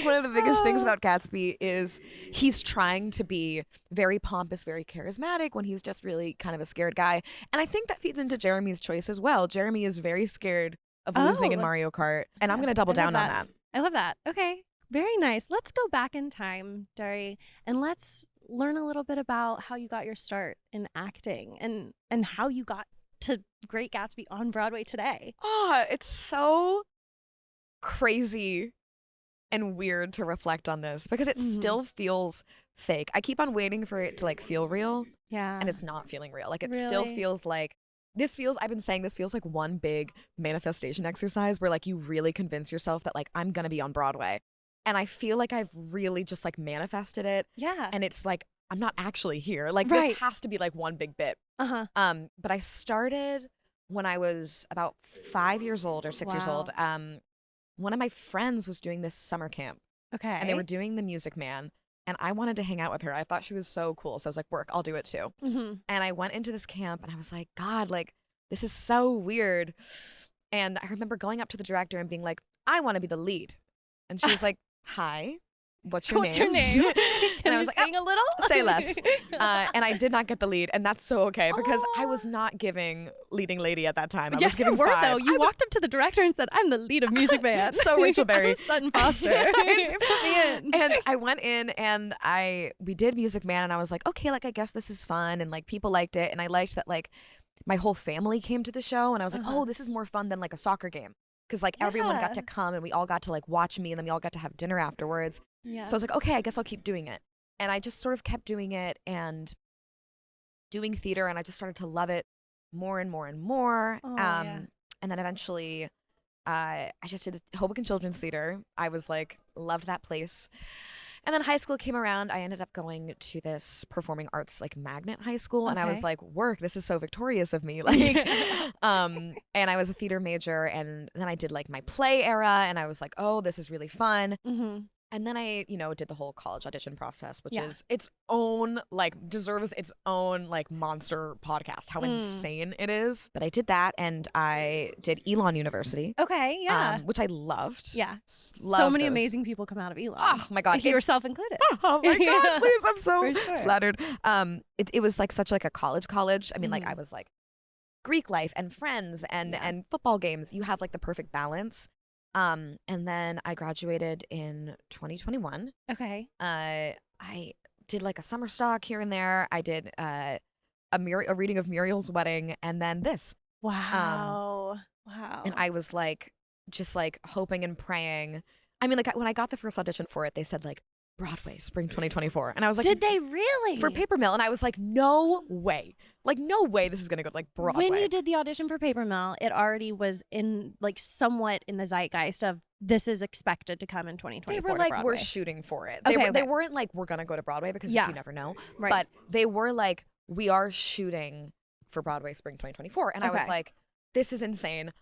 one of the biggest things about Gatsby is he's trying to be very pompous, very charismatic when he's just really kind of a scared guy. And I think that feeds into Jeremy's choice as well. Jeremy is very scared of losing in Mario Kart, and I'm going to double down on that. I love that. Okay, very nice. Let's go back in time, Dari, and let's learn a little bit about how you got your start in acting and how you got to Great Gatsby on Broadway today. Oh, it's so crazy and weird to reflect on this because it still feels fake. I keep on waiting for it to like feel real. Yeah. And it's not feeling real. Like it Really? still feels like I've been saying this feels like one big manifestation exercise where like you really convince yourself that like I'm going to be on Broadway. And I feel like I've really just like manifested it. Yeah. And it's like I'm not actually here. Like Right. this has to be like one big bit. Uh-huh. But I started when I was about 5 years old or 6 years Wow. old. One of my friends was doing this summer camp Okay. and they were doing The Music Man. And I wanted to hang out with her. I thought she was so cool. So I was like, work, I'll do it too. Mm-hmm. And I went into this camp and I was like, God, like, this is so weird. And I remember going up to the director and being like, I want to be the lead. And she was like, hi, what's your What's name? your name? Can I you was like, sing a little? say less. And I did not get the lead. And that's so okay because I Aw. was not giving leading lady at that time. I Yes, was giving you were, 5. though. You walked up to the director and said, I'm the lead of Music Man. So Rachel Berry. I'm Sutton Foster. Put me in. And I went in and we did Music Man and I was like, okay, like I guess this is fun and like people liked it and I liked that like my whole family came to the show and I was like, oh, this is more fun than like a soccer game because like everyone got to come and we all got to like watch me and then we all got to have dinner afterwards. Yeah. So I was like, okay, I guess I'll keep doing it. And I just sort of kept doing it and doing theater and I just started to love it more and more and more. Oh, yeah. And then eventually I just did Hoboken Children's Theater. I was like, loved that place. And then high school came around. I ended up going to this performing arts like magnet high school. And I was Okay. like, work, this is so victorious of me. Like, and I was a theater major. And then I did like my play era. And I was like, oh, this is really fun. Mm-hmm. And then I, did the whole college audition process, which Yeah. is its own, like, deserves its own, like, monster podcast, how insane it is. But I did that, and I did Elon University. Okay, yeah. Which I loved. Yeah. Loved So many those. amazing people come out of Elon. Oh, my God. Yourself included. Oh, my Yeah. God, please, I'm so For sure. flattered. It was, like, such, like, a college. I mean, like, Mhm. I was, like, Greek life and friends and football games. You have, like, the perfect balance. And then I graduated in 2021. Okay. I did like a summer stock here and there. I did a reading of Muriel's Wedding, and then this. Wow. Wow. And I was like, just like hoping and praying. I mean, like when I got the first audition for it, they said like Broadway, spring 2024, and I was like, did they really? for Paper Mill? And I was like, no way, like no way, this is gonna go to like Broadway. When you did the audition for Paper Mill, it already was in like somewhat in the zeitgeist of this is expected to come in 2024. They were to like, Broadway. we're shooting for it. Okay, They okay. weren't like, we're gonna go to Broadway because Yeah. you never know. Right. But they were like, we are shooting for Broadway spring 2024. And I was Okay. like, this is insane.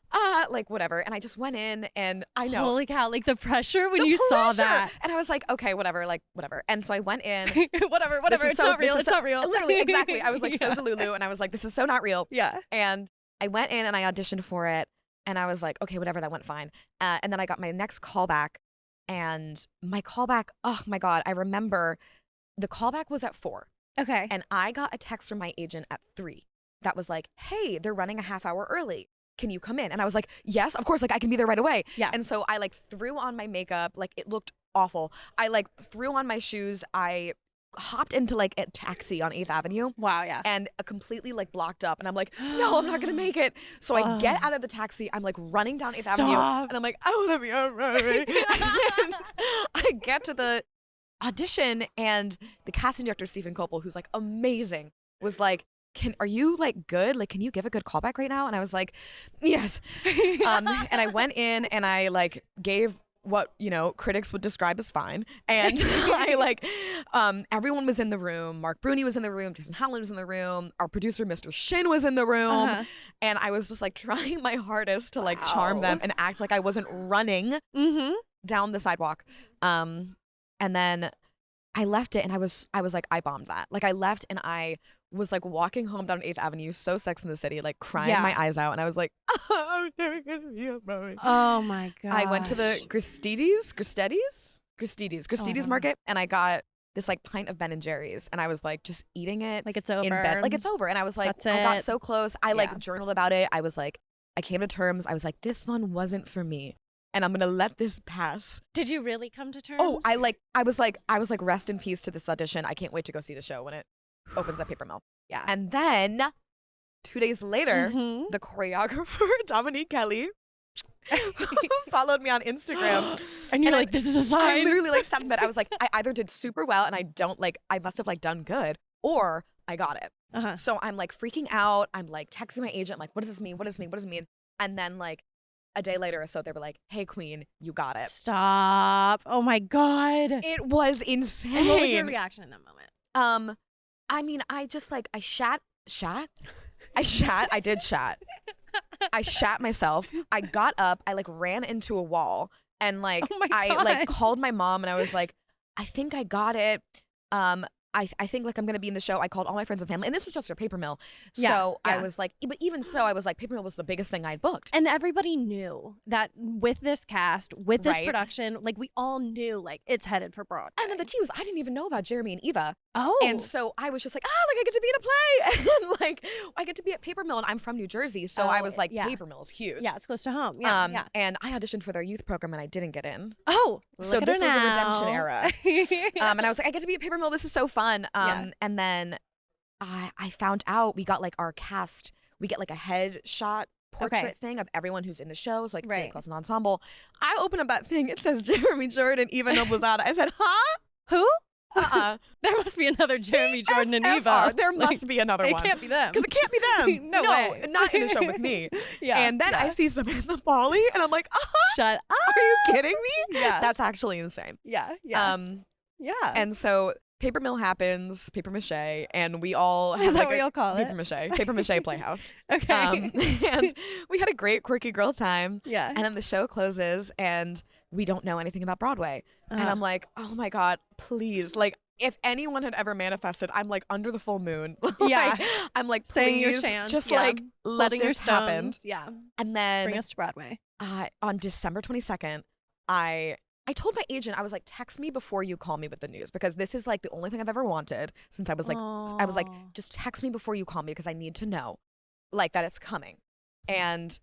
Like whatever. And I just went in and I know. Holy cow! Like the pressure when the you saw pressure. that. And I was like, okay, whatever, like whatever. And so I went in. whatever. This is It's so- not real. this is It's so- not real. Literally, exactly. I was like so Yeah. delulu. And I was like, this is so not real. Yeah. And I went in and I auditioned for it. And I was like, okay, whatever, that went fine. And then I got my next callback. And my callback, oh my God, I remember the callback was at 4. Okay. And I got a text from my agent at 3 that was like, hey, they're running a half hour early. Can you come in? And I was like, yes, of course, like I can be there right away. Yeah. And so I like threw on my makeup, like it looked awful. I like threw on my shoes. I hopped into like a taxi on 8th Avenue. Wow, yeah. And completely like blocked up. And I'm like, no, I'm not going to make it. So I get out of the taxi. I'm like running down 8th Avenue. And I'm like, I want to be on Broadway. And I get to the audition and the casting director, Stephen Copel, who's like amazing, was like, are you like good? Like, can you give a good callback right now? And I was like, yes. And I went in and I like gave what, you know, critics would describe as fine. And I like, everyone was in the room. Mark Bruni was in the room. Jason Howland was in the room. Our producer, Mr. Shin, was in the room. And I was just like trying my hardest to like charm them and act like I wasn't running down the sidewalk. And then I left it and I was like, I bombed that. Like I left and I was like walking home down 8th Avenue, so Sex in the City, like crying my eyes out. And I was like, oh, I'm never going to be a Broadway. Oh my God. I went to the Gristedes Market, and I got this like pint of Ben and Jerry's, and I was like just eating it like it's over. in bed. Like it's over. And I was like, I got so close. I like journaled about it. I was like, I came to terms. I was like, this one wasn't for me. And I'm gonna let this pass. Did you really come to terms? Oh, I was like, rest in peace to this audition. I can't wait to go see the show when it opens at Paper Mill. Yeah. And then 2 days later, the choreographer, Dominique Kelly, followed me on Instagram. And you're like, this is a sign. I literally like sat in bed. I was like, I either did super well and I must have like done good, or I got it. So I'm like freaking out. I'm like texting my agent, like, what does this mean? What does it mean? And then like a day later or so, they were like, hey, Queen, you got it. Stop. Oh my God. It was insane. And what was your reaction in that moment? I mean, I just like, I did shat. I shat myself. I got up, I like ran into a wall and like, I like called my mom and I was like, I think I got it. I think like I'm gonna be in the show. I called all my friends and family, and this was just a Paper Mill. So I was like, but even so, I was like, Paper Mill was the biggest thing I'd booked. And everybody knew that with this cast, with this production, like we all knew like it's headed for Broadway. And then the tea was, I didn't even know about Jeremy and Eva. Oh. And so I was just like, like I get to be in a play. And like I get to be at Paper Mill, and I'm from New Jersey. So I was like, Paper Mill is huge. Yeah, it's close to home. Yeah. And I auditioned for their youth program and I didn't get in. Oh. So this was a redemption era. And I was like, I get to be at Paper Mill. This is so fun. And then I found out we got like our cast, we get like a headshot portrait thing of everyone who's in the show. So like say across an ensemble. I open up that thing. It says Jeremy Jordan, Eva Noblezada. I said, huh? Who? There must be another Jeremy Jordan and Eva. There must be another one. It can't be them. Because it can't be them. No way. Not in a show with me. And then I see Samantha Pauly and I'm like, shut up. Are you kidding me? Yeah. That's actually insane. Yeah. And so Paper Mill happens, paper mache, and we all is that what you'll call it? Paper mache playhouse. Okay. And we had a great quirky girl time. Yeah. And then the show closes and we don't know anything about Broadway. And I'm like, oh my God, please. Like, if anyone had ever manifested, I'm like under the full moon. I'm like, saying your please, chance. just like letting your this happen. stones. Yeah. And then bring us to Broadway. On December 22nd, I told my agent, I was like, text me before you call me with the news, because this is like the only thing I've ever wanted since I was like, just text me before you call me because I need to know like that it's coming. And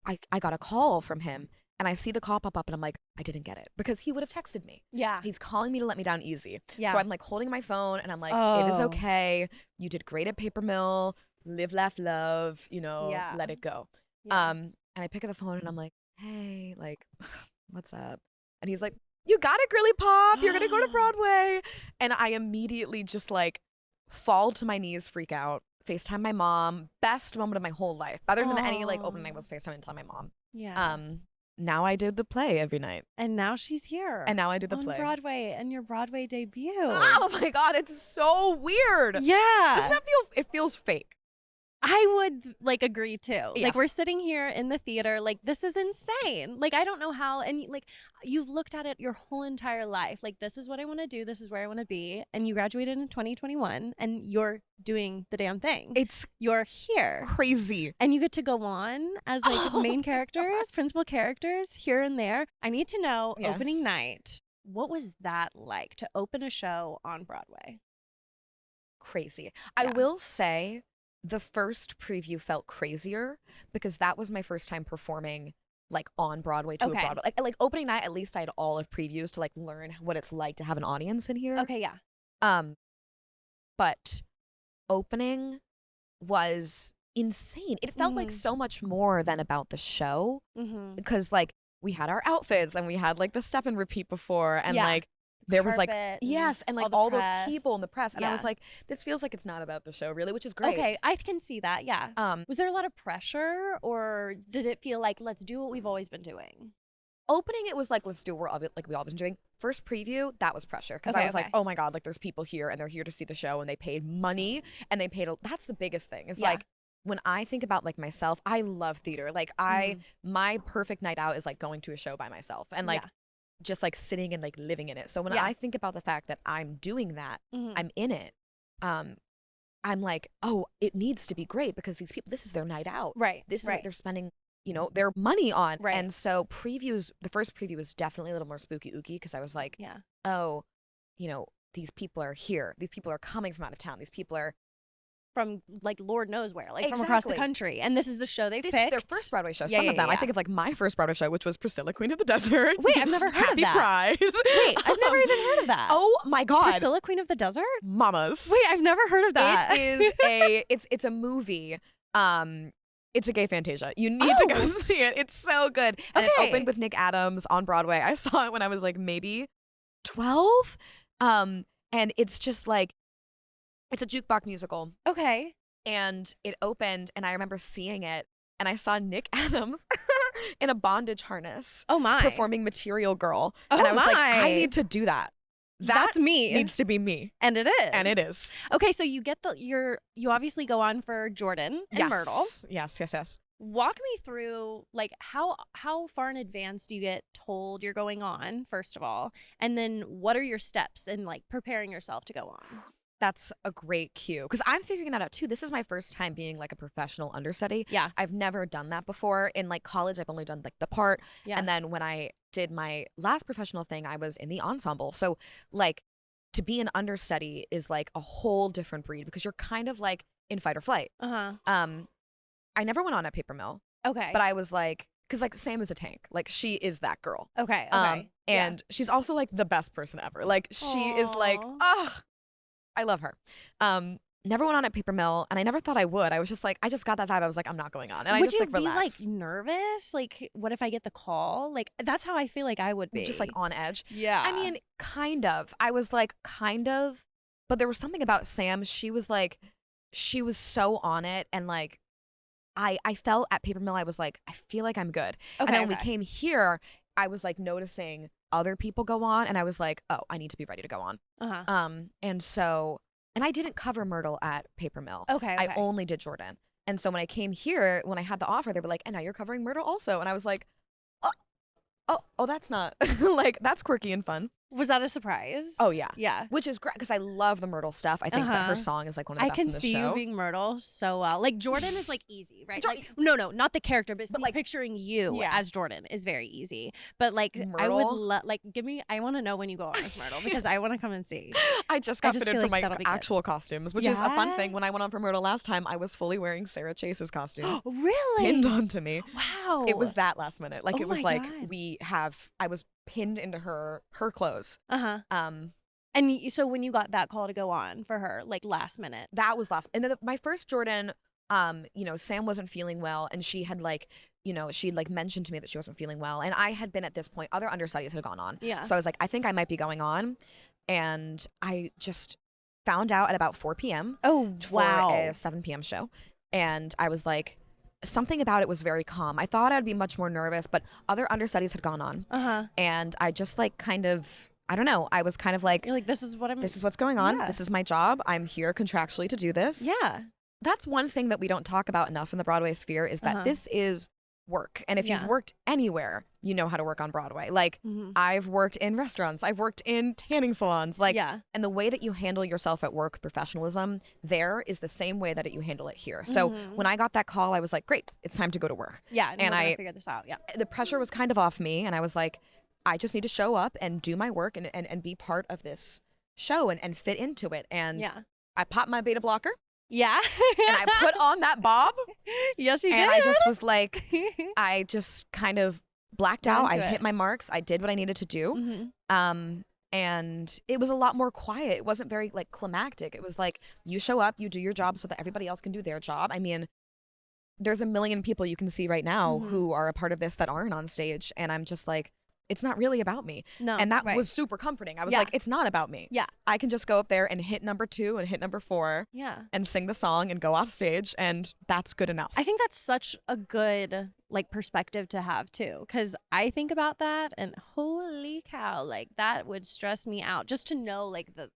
I got a call from him and I see the call pop up and I'm like, I didn't get it because he would have texted me. Yeah. He's calling me to let me down easy. Yeah. So I'm like holding my phone and I'm like, it is okay. You did great at Paper Mill. Live, laugh, love, let it go. Yeah. And I pick up the phone and I'm like, hey, like, what's up? And he's like, you got it, girly pop. You're going to go to Broadway. And I immediately just like fall to my knees, freak out, FaceTime my mom. Best moment of my whole life. Other than any like opening night was FaceTime and telling my mom. Yeah. Now I did the play every night. And now she's here. And now I did the on play. Broadway and your Broadway debut. Oh my God, it's so weird. Yeah. Doesn't that feel, it feels fake. I would like agree too. Yeah. Like we're sitting here in the theater, like this is insane. Like I don't know how, and like you've looked at it your whole entire life. Like this is what I want to do. This is where I want to be. And you graduated in 2021 and you're doing the damn thing. You're here. Crazy. And you get to go on as like main characters, principal characters here and there. I need to know, opening night, what was that like to open a show on Broadway? Crazy. I will say, the first preview felt crazier because that was my first time performing like on Broadway to a Broadway. Like opening night, at least I had all of previews to like learn what it's like to have an audience in here. Okay, yeah. But opening was insane. It felt like so much more than about the show because like we had our outfits and we had like the step and repeat before and like there was like and like all those people in the press and I was like, this feels like it's not about the show really, which is great. Okay, I can see that. Yeah. Was there a lot of pressure or did it feel like let's do what we've always been doing? Opening, it was like, let's do what we all been doing. First preview, that was pressure because I was like, oh my God, like there's people here and they're here to see the show and they paid money and they paid. That's the biggest thing is like when I think about like myself, I love theater. Like my perfect night out is like going to a show by myself and like just like sitting and like living in it. So when I think about the fact that I'm doing that, I'm in it. I'm like, oh, it needs to be great because these people, this is their night out. Right. This is what they're spending, their money on. Right. And so the first preview was definitely a little more spooky ooky because I was like, oh, these people are here. These people are coming from out of town. These people are from like Lord knows where, like from across the country. And this is the show they've picked. This is their first Broadway show. Some of them. I think of like my first Broadway show, which was Priscilla, Queen of the Desert. Wait, I've never heard of that. Happy Pride. Wait, I've never even heard of that. Oh my God. Priscilla, Queen of the Desert? Mamas. Wait, I've never heard of that. It's a movie. It's a gay Fantasia. You need to go see it. It's so good. And it opened with Nick Adams on Broadway. I saw it when I was like maybe 12. And it's just like, it's a jukebox musical. Okay. And it opened and I remember seeing it and I saw Nick Adams in a bondage harness. Oh my. Performing Material Girl. And I was like, I need to do that. That's me. Needs to be me. And it is. And it is. Okay, so you get you obviously go on for Jordan and Myrtle. Yes. Walk me through like how far in advance do you get told you're going on, first of all? And then what are your steps in like preparing yourself to go on? That's a great cue because I'm figuring that out too. This is my first time being like a professional understudy. Yeah. I've never done that before. In like college, I've only done like the part. Yeah. And then when I did my last professional thing, I was in the ensemble. So like to be an understudy is like a whole different breed because you're kind of like in fight or flight. I never went on at Paper Mill. Okay. But I was like, because like Sam is a tank. Like she is that girl. Okay. And she's also like the best person ever. Like she is like, I love her. Never went on at Paper Mill, and I never thought I would. I was just like, I just got that vibe. I was like, I'm not going on. And would I just you like be relaxed. like nervous? Like, what if I get the call? Like, that's how I feel like I would be. Just like on edge. Yeah. I mean, kind of. I was like, kind of. But there was something about Sam. She was like, she was so on it. And like, I felt at Paper Mill, I was like, I feel like I'm good. Okay, and then when we came here, I was like noticing other people go on. And I was like, oh, I need to be ready to go on. And I didn't cover Myrtle at Paper Mill. Okay. I only did Jordan. And so when I came here, when I had the offer, they were like, and now you're covering Myrtle also. And I was like, oh, that's not like, that's quirky and fun. Was that a surprise? Oh, yeah. Yeah. Which is great because I love the Myrtle stuff. I think that her song is like one of the best in the show. I can see you being Myrtle so well. Like Jordan is like easy, right? Like, no, not the character, but like picturing you as Jordan is very easy. But like Myrtle? I would I want to know when you go on as Myrtle because I want to come and see. I just got fitted for my actual costumes, which is a fun thing. When I went on for Myrtle last time, I was fully wearing Sarah Chase's costumes. Really? Pinned onto me. Wow. It was that last minute. Like it was like I was pinned into her clothes. And so when you got that call to go on for her, like last minute, that was last. And then my first Jordan, Sam wasn't feeling well, and she had like, she'd like mentioned to me that she wasn't feeling well, and I had been at this point. Other understudies had gone on, so I was like, I think I might be going on, and I just found out at about 4 p.m. For a 7 p.m. show, and I was like. Something about it was very calm. I thought I'd be much more nervous, but other understudies had gone on. And I just like kind of, I don't know. I was kind of like, you're like, this is what's going on. This is my job. I'm here contractually to do this. Yeah. That's one thing that we don't talk about enough in the Broadway sphere is that this is work. And if you've worked anywhere, you know how to work on Broadway. Like I've worked in restaurants, I've worked in tanning salons, like, and the way that you handle yourself at work with professionalism there is the same way that you handle it here. So when I got that call, I was like, great, it's time to go to work. Yeah. And I figured this out. Yeah. The pressure was kind of off me. And I was like, I just need to show up and do my work and be part of this show and fit into it. And I popped my beta blocker. Yeah. And I put on that bob. Yes, you did. And I just was like, I just kind of blacked out. I hit my marks. I did what I needed to do. And it was a lot more quiet. It wasn't very like climactic. It was like you show up, you do your job so that everybody else can do their job. I mean, there's a million people you can see right now who are a part of this that aren't on stage. And I'm just like, it's not really about me. No, and that was super comforting. I was like, it's not about me. Yeah. I can just go up there and hit number 2 and hit number 4 and sing the song and go off stage. And that's good enough. I think that's such a good like perspective to have too. Cause I think about that and holy cow, like that would stress me out just to know like the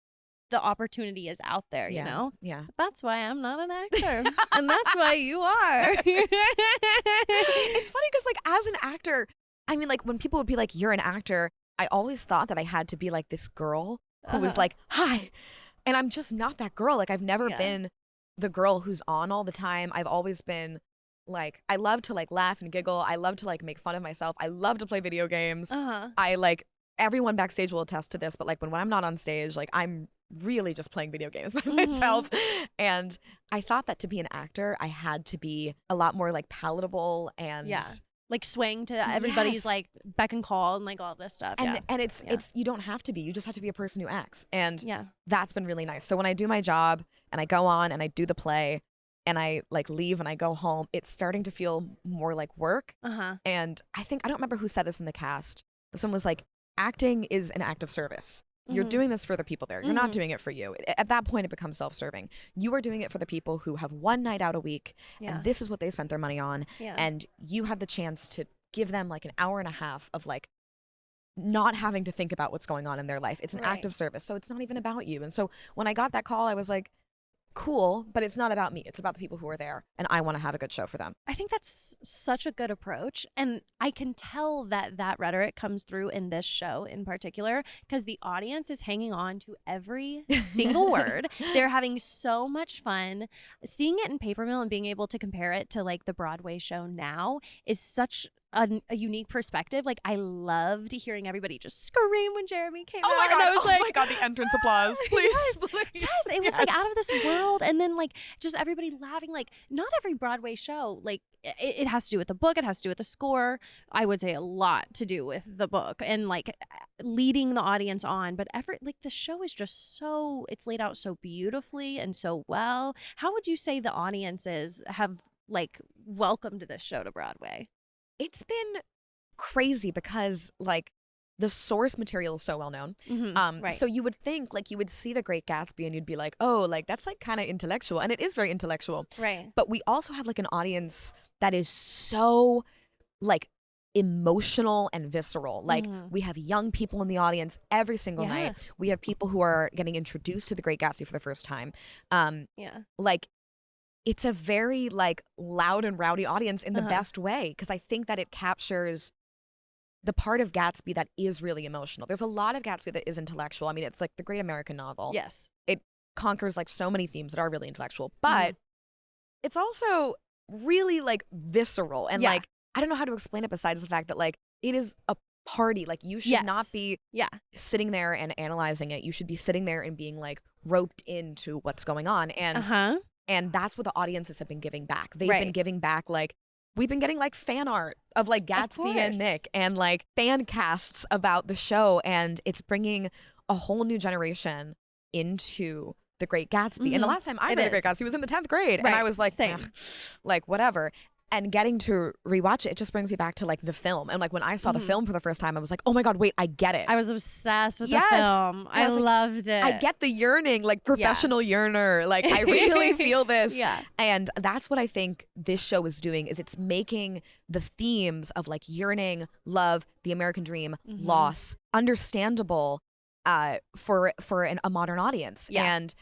opportunity is out there, you know? Yeah. That's why I'm not an actor. And that's why you are. It's funny because like as an actor, I mean, like when people would be like, you're an actor, I always thought that I had to be like this girl who was like, hi. And I'm just not that girl. Like I've never been the girl who's on all the time. I've always been like, I love to like laugh and giggle. I love to like make fun of myself. I love to play video games. I like, everyone backstage will attest to this, but like when I'm not on stage, like I'm really just playing video games by myself. And I thought that to be an actor, I had to be a lot more like palatable and like swaying to everybody's like beck and call and like all this stuff. And it's you don't have to be. You just have to be a person who acts. And that's been really nice. So when I do my job and I go on and I do the play and I like leave and I go home, it's starting to feel more like work. And I don't remember who said this in the cast, but someone was like, acting is an act of service. You're doing this for the people there. You're not doing it for you. At that point, it becomes self-serving. You are doing it for the people who have one night out a week, and this is what they spent their money on. And you have the chance to give them like an hour and a half of like not having to think about what's going on in their life. It's an act of service. So it's not even about you. And so when I got that call, I was like, cool, but it's not about me. It's about the people who are there, and I want to have a good show for them. I think that's such a good approach, and I can tell that that rhetoric comes through in this show in particular because the audience is hanging on to every single word. They're having so much fun. Seeing it in Paper Mill and being able to compare it to like the Broadway show now is such a unique perspective. Like I loved hearing everybody just scream when Jeremy came out. My God. And I was my God, the entrance applause, please. Yes, it was like out of this world. And then like just everybody laughing. Like not every Broadway show, like it has to do with the book. It has to do with the score. I would say a lot to do with the book and like leading the audience on. But like the show is just it's laid out so beautifully and so well. How would you say the audiences have like welcomed this show to Broadway? It's been crazy because like the source material is so well known. So you would think like you would see The Great Gatsby and you'd be like, oh, like that's like kind of intellectual, and it is very intellectual. Right. But we also have like an audience that is so like emotional and visceral. Like we have young people in the audience every single night. We have people who are getting introduced to The Great Gatsby for the first time. Like it's a very like loud and rowdy audience in the best way, because I think that it captures the part of Gatsby that is really emotional. There's a lot of Gatsby that is intellectual. I mean, it's like the great American novel. Yes. It conquers like so many themes that are really intellectual, but it's also really like visceral and like, I don't know how to explain it besides the fact that like it is a party. Like you should not be sitting there and analyzing it. You should be sitting there and being like roped into what's going on. And and that's what the audiences have been giving back. They've been giving back like, we've been getting like fan art of like Gatsby and Nick and like fan casts about the show. And it's bringing a whole new generation into The Great Gatsby. And the last time I read The Great Gatsby was in the 10th grade. And I was like, like whatever. And getting to rewatch it just brings me back to like the film. And like when I saw the film for the first time, I was like, oh my God, wait, I get it. I was obsessed with the film. I loved it. I get the yearning, like professional yearner. Like I really feel this. And that's what I think this show is doing, is it's making the themes of like yearning, love, the American dream, loss, understandable for a modern audience. And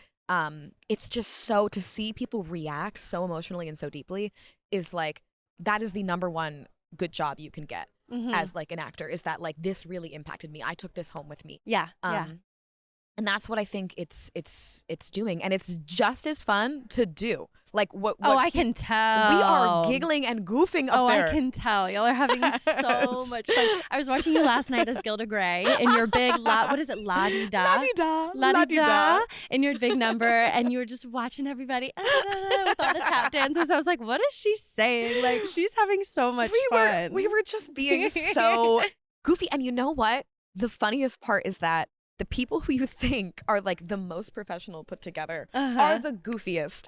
it's just so, to see people react so emotionally and so deeply is like, that is the number one good job you can get as like an actor, is that like, this really impacted me. I took this home with me. And that's what I think it's doing. And it's just as fun to do. Like what I can tell. We are giggling and goofing up there. I can tell. Y'all are having so much fun. I was watching you last night as Gilda Grey in your big, what is it? La-di-da? La-di-da. In your big number. And you were just watching everybody with all the tap dancers. I was like, what is she saying? Like, she's having so much fun. We were just being so goofy. And you know what? The funniest part is that the people who you think are like the most professional put together Uh-huh. are the goofiest.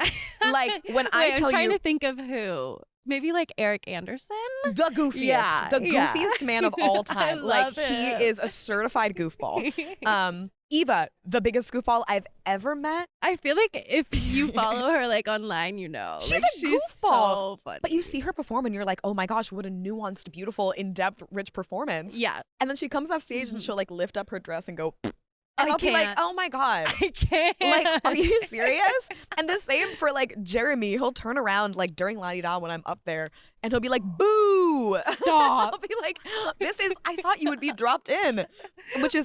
Like when I Wait, tell I'm trying you to think of who. Maybe like Eric Anderson. the goofiest, Yeah, the yeah. goofiest man of all time. Like love he him. is a certified goofball. Eva, the biggest goofball I've ever met. I feel like if you follow her like online, you know. She's like, a she's goofball. so funny. But you see her perform and you're like, oh my gosh, what a nuanced, beautiful, in-depth, rich performance. Yeah. And then she comes off stage and she'll like lift up her dress and go, and I I'll be like, can't. oh my God. I can't. Like, are you serious? And the same for like Jeremy. He'll turn around like during La Di Da when I'm up there and he'll be like, boo. Stop. I'll be like, I thought you would be dropped in.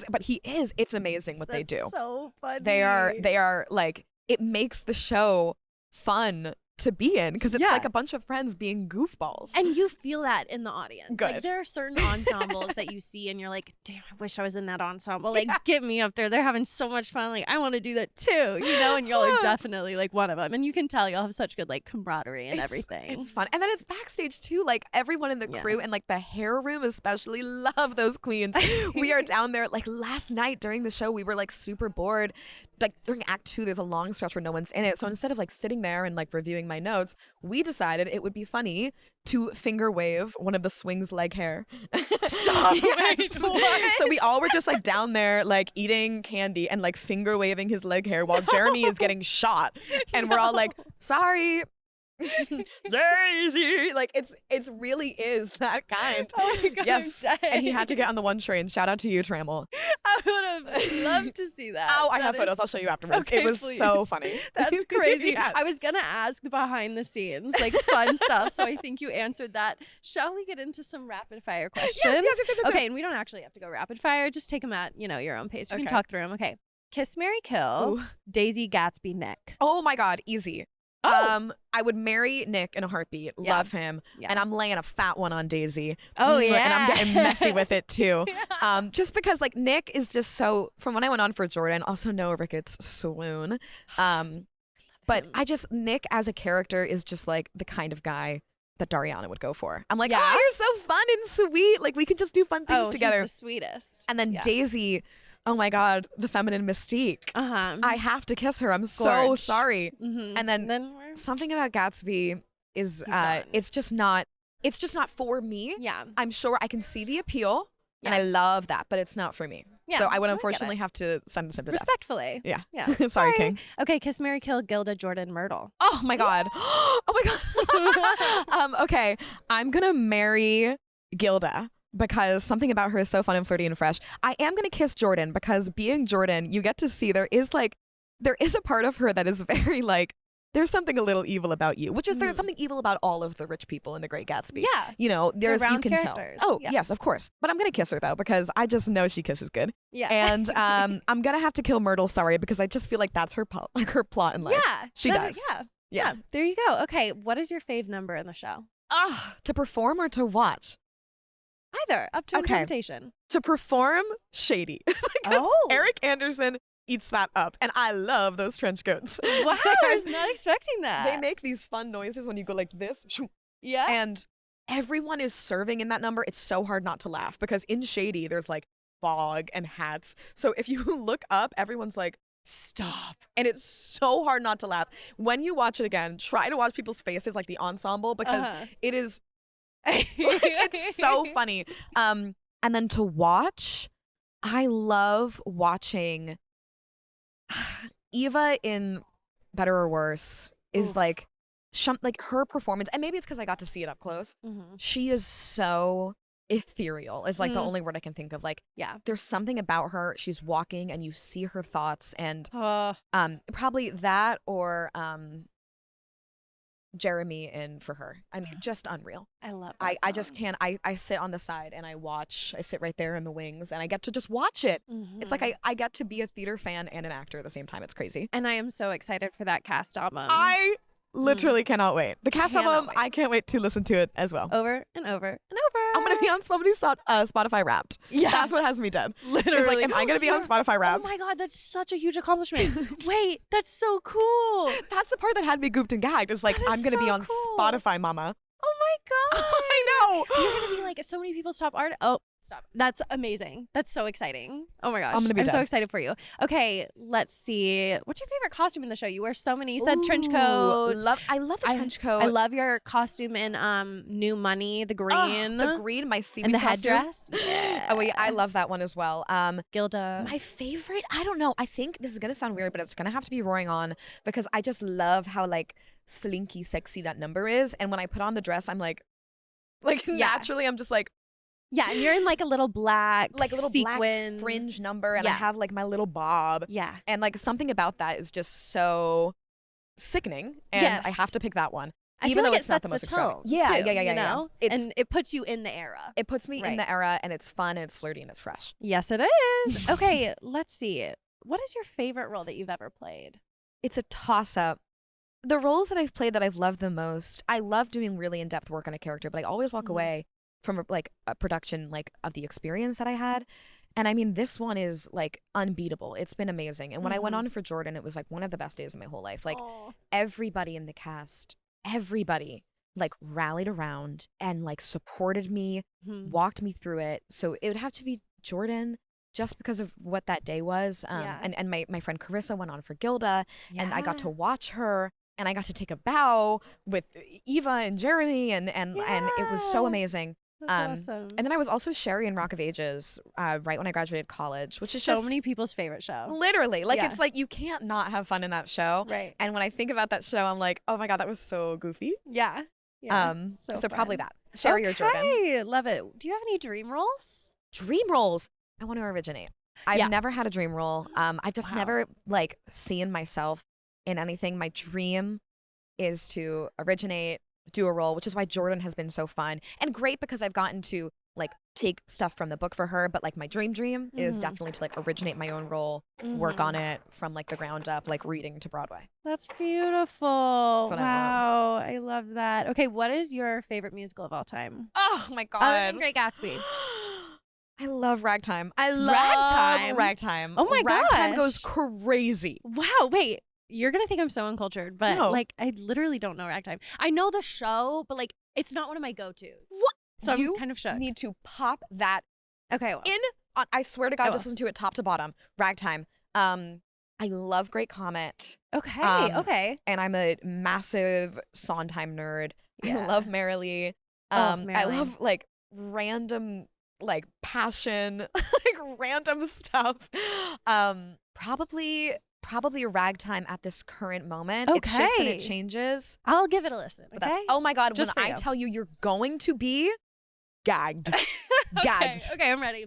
But he is. It's amazing what they do. So funny. They are like, it makes the show fun to be in because it's Yeah. like a bunch of friends being goofballs. And you feel that in the audience. Good. Like there are certain ensembles that you see and you're like, damn, I wish I was in that ensemble. Like, get me up there. They're having so much fun. Like, I want to do that too, you know? And y'all are definitely like one of them. And you can tell y'all have such good like camaraderie and everything. It's fun. And then it's backstage too. Like everyone in the crew and like the hair room especially love those queens. We are down there like last night during the show. We were like super bored. Like during Act 2, there's a long stretch where no one's in it. So instead of like sitting there and like reviewing my notes, we decided it would be funny to finger wave one of the swing's leg hair. Stop. Yes. Wait, what? So we all were just like down there like eating candy and like finger waving his leg hair while Jeremy is getting shot. And we're all like, sorry. Daisy. Like it's really is that kind. Oh my God, yes. I'm And he dying. had to get on the one train. Shout out to you, Trammell. I would have loved to see that. Oh, I That have photos. is- I'll show you afterwards. Okay, it was so please. funny. That's crazy. Yes. I was going to ask behind the scenes, like fun stuff. So I think you answered that. Shall we get into some rapid fire questions? yes. Okay, and we don't actually have to go rapid fire. Just take them at, your own pace. We can Okay. talk through them. Okay. Kiss, Marry, Kill, Ooh. Daisy, Gatsby, Nick. Oh my God, easy. Oh. I would marry Nick in a heartbeat. Yeah. Love him. Yeah. And I'm laying a fat one on Daisy. Oh, And I'm yeah. getting messy with it too. Just because like Nick is just so, from when I went on for Jordan, also Noah Ricketts swoon. But Nick as a character is just like the kind of guy that Dariana would go for. I'm like, Yeah? oh, you're so fun and sweet. Like we could just do fun things Oh, together. he's the sweetest. And then Yeah. Daisy, oh my God, the feminine mystique. Uh-huh. I have to kiss her. I'm so Gorge. sorry. Mhm. And then we're... something about Gatsby is He's gone. it's just not for me. Yeah. I'm sure I can see the appeal and Yeah. I love that, but it's not for me. Yeah, So I would I get unfortunately it. have to send this him to death. Respectfully. Yeah. Yeah. Sorry, King. Okay, Kiss, Marry, Kill, Gilda, Jordan, Myrtle. Oh my God. Oh my God. Okay. I'm gonna marry Gilda because something about her is so fun and flirty and fresh. I am gonna kiss Jordan because being Jordan, you get to see there is a part of her that is very like, there's something a little evil about you, which is there's something evil about all of the rich people in The Great Gatsby. Yeah. There's you round can characters. tell. Oh, Yeah. yes, of course. But I'm gonna kiss her though because I just know she kisses good. Yeah. And I'm gonna have to kill Myrtle. Sorry, because I just feel like that's her her plot in life. Yeah. She that- does. Yeah. Yeah. There you go. Okay. What is your fave number in the show? To perform or to watch? Either. Up to Okay. interpretation. To perform, shady. Because Oh. Eric Anderson eats that up, and I love those trench coats. Wow. I was not expecting that. They make these fun noises when you go like this. Yeah. And everyone is serving in that number. It's so hard not to laugh because in Shady, there's like fog and hats. So if you look up, everyone's like, stop. And it's so hard not to laugh. When you watch it again, try to watch people's faces like the ensemble because it is, it's so funny. And then to watch, I love watching Eva in Better or Worse is Oof. like her performance, and maybe it's because I got to see it up close. Mhm. She is so ethereal. It's like the Mm. only word I can think of. Like, Yeah. there's something about her. She's walking, and you see her thoughts, and Oh. probably that or Jeremy in For Her. I mean, just unreal. I love I that just song. can't. I sit on the side and I watch. I sit right there in the wings, and I get to just watch it. It's like Mhm. I get to be a theater fan and an actor at the same time. It's crazy. And I am so excited for that cast album. I literally cannot wait. The cast Cannot album, wait. I can't wait to listen to it as well. Over and over and over. I'm gonna be on Spotify Wrapped. Yeah. That's what has me dead. Literally. It's like, am I gonna be on You're- Spotify Oh Wrapped? my God, that's such a huge accomplishment. Wait, that's so cool. That's the part that had me gooped and gagged. It's like, That is I'm gonna be so on cool. Spotify, mama. Oh my God. I know. You're going to be like so many people's top art. Oh, Stop. That's amazing. That's so exciting. Oh my gosh. I'm gonna be so dead. excited for you. Okay, let's see. What's your favorite costume in the show? You wear so many. You said trench coat. I love the trench coat. I love your costume in New Money, the green. The green, my seaweed and the costume. headdress. Yeah. Oh wait, I love that one as well. Gilda. My favorite, I don't know. I think this is gonna sound weird, but it's gonna have to be Roaring On because I just love how like slinky, sexy that number is. And when I put on the dress, I'm like naturally, I'm just like. Yeah, and you're in like a little black, Like a little sequin. black fringe number, and I have like my little bob. Yeah. And like something about that is just so sickening, and I have to pick that one. I Even feel though like it's it not sets the most the tone, extravagant. too, Yeah. you know? It's, and it puts you in the era. it puts me in the era, and it's fun, and it's flirty, and it's fresh. Yes, it is. Okay, let's see. What is your favorite role that you've ever played? It's a toss-up. The roles that I've played that I've loved the most, I love doing really in-depth work on a character, but I always walk away from like a production like of the experience that I had. And I mean, this one is like unbeatable. It's been amazing. And when I went on for Jordan, it was like one of the best days of my whole life. Like everybody in the cast, everybody like rallied around and like supported me, walked me through it. So it would have to be Jordan just because of what that day was. And my friend Carissa went on for Gilda and I got to watch her. And I got to take a bow with Eva and Jeremy, and it was so amazing. That's awesome. And then I was also Sherry in Rock of Ages right when I graduated college, which is so just many people's favorite show. Literally, like it's like you can't not have fun in that show. Right. And when I think about that show, I'm like, oh my god, that was so goofy. Yeah. So probably that Sherry or Jordan. Okay, love it. Do you have any dream roles? Dream roles. I want to originate. I've never had a dream role. I've just never like seen myself in anything. My dream is to originate, do a role, which is why Jordan has been so fun and great because I've gotten to like take stuff from the book for her. But like my dream is definitely to like originate my own role, work on it from like the ground up, like reading to Broadway. That's beautiful. That's Wow, I love that. Okay, what is your favorite musical of all time? Oh my god, Other than Great Gatsby. I love Ragtime. I love Ragtime. Oh my gosh. Ragtime goes crazy. Wow, wait. You're going to think I'm so uncultured, but No. like I literally don't know Ragtime. I know the show, but like it's not one of my go-tos. What? So You I'm kind of shook. need to pop that Okay, well. I swear to God, I just will. listen to it top to bottom. Ragtime. I love Great Comet. Okay, okay. And I'm a massive Sondheim nerd. Yeah. I love Merrily. Oh, I Merrily. love like random like passion, like random stuff. Probably Ragtime at this current moment. It shifts and it Okay. changes. I'll give it a listen, But okay? that's, oh my God, Just when for I you. tell you you're going to be gagged. Gagged. Okay, I'm ready.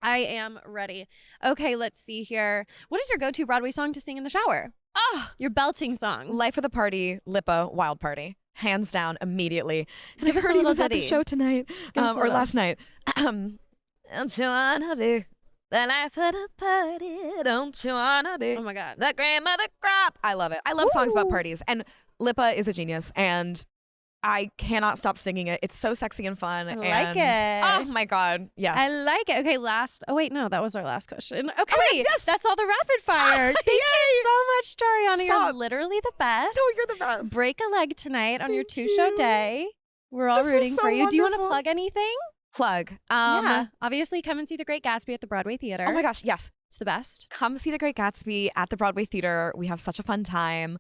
I am ready. Okay, let's see here. What is your go-to Broadway song to sing in the shower? Ah, Your belting song. Life of the Party, Lipa, Wild Party. Hands down, immediately. And Give I us a heard he little was at the ditty. show tonight, Give us a or little. last night. Don't you wanna be the life of the party? Don't you wanna be Oh my God. the grandmother crop? I love it. I love songs about Woo. parties. And Lipa is a genius, and I cannot stop singing it. It's so sexy and fun. I like and, it. Oh my God. Yes. I like it. Okay, last. Oh wait, no, that was our last question. Okay, yes. that's all the rapid fire. Thank you so much, Dariana. You're Stop. literally the best. No, you're the best. Break a leg tonight on your Thank two-show you. day. We're all This was rooting so for you. Do you want to wonderful. plug anything? Plug. Yeah. Obviously, come and see The Great Gatsby at the Broadway Theater. Oh my gosh. Yes. It's the best. Come see The Great Gatsby at the Broadway Theater. We have such a fun time.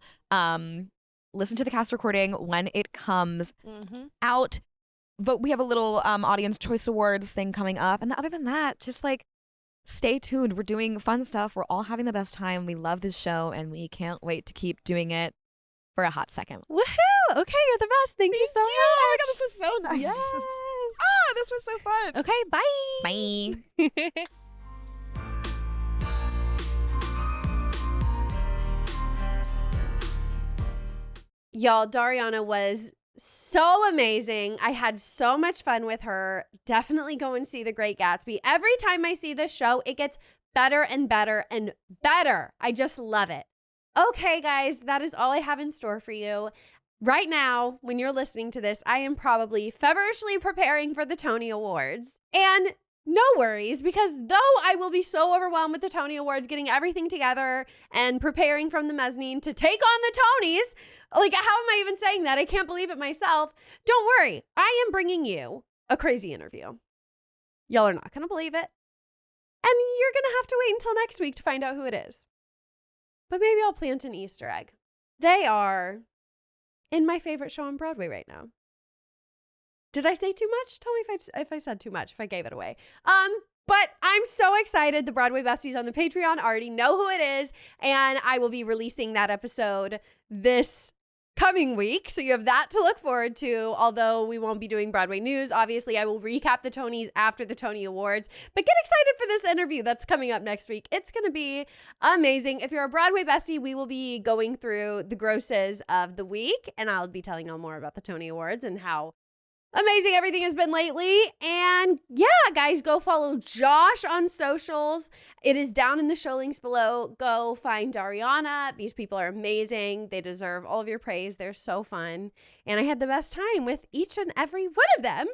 Listen to the cast recording when it comes out. Vote. We have a little Audience Choice Awards thing coming up. And other than that, just like stay tuned. We're doing fun stuff. We're all having the best time. We love this show and we can't wait to keep doing it for a hot second. Woohoo! Okay, you're the best. Thank you so much. Oh my God, this was so nice. Yes. This was so fun. Okay, bye. Bye. Y'all, Dariana was so amazing. I had so much fun with her. Definitely go and see The Great Gatsby. Every time I see this show, it gets better and better and better. I just love it. Okay, guys, that is all I have in store for you. Right now, when you're listening to this, I am probably feverishly preparing for the Tony Awards. And no worries, because though I will be so overwhelmed with the Tony Awards, getting everything together and preparing from the mezzanine to take on the Tonys, like, how am I even saying that? I can't believe it myself. Don't worry. I am bringing you a crazy interview. Y'all are not going to believe it. And you're going to have to wait until next week to find out who it is. But maybe I'll plant an Easter egg. They are in my favorite show on Broadway right now. Did I say too much? Tell me if I said too much, if I gave it away. But I'm so excited. The Broadway Besties on the Patreon already know who it is, and I will be releasing that episode this coming week. So you have that to look forward to, although we won't be doing Broadway news. Obviously, I will recap the Tonys after the Tony Awards, but get excited for this interview that's coming up next week. It's going to be amazing. If you're a Broadway bestie, we will be going through the grosses of the week, and I'll be telling you more about the Tony Awards and how amazing everything has been lately. And yeah, guys, go follow Josh on socials. It is down in the show links below. Go find Dariana. These people are amazing. They deserve all of your praise. They're so fun. And I had the best time with each and every one of them.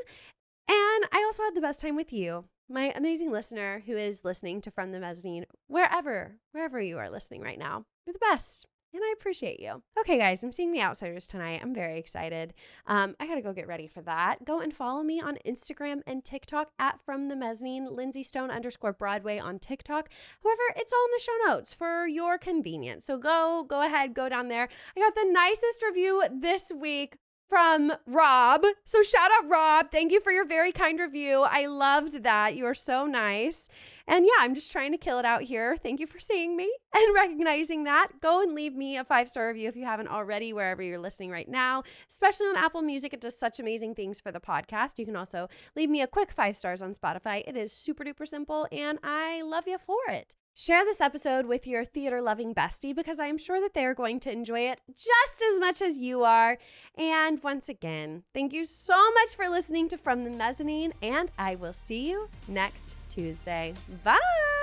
And I also had the best time with you, my amazing listener who is listening to From the Mezzanine, wherever you are listening right now. You're the best. And I appreciate you. Okay, guys, I'm seeing The Outsiders tonight. I'm very excited. I got to go get ready for that. Go and follow me on Instagram and TikTok at From the Mezzanine, Lindsay Stone _Broadway on TikTok. However, it's all in the show notes for your convenience. So go ahead, go down there. I got the nicest review this week from Rob. So shout out, Rob. Thank you for your very kind review. I loved that. You are so nice. And yeah, I'm just trying to kill it out here. Thank you for seeing me and recognizing that. Go and leave me a 5-star review if you haven't already, wherever you're listening right now, especially on Apple Music. It does such amazing things for the podcast. You can also leave me a quick 5 stars on Spotify. It is super duper simple, and I love you for it. Share this episode with your theater-loving bestie because I am sure that they are going to enjoy it just as much as you are. And once again, thank you so much for listening to From the Mezzanine, and I will see you next Tuesday. Bye!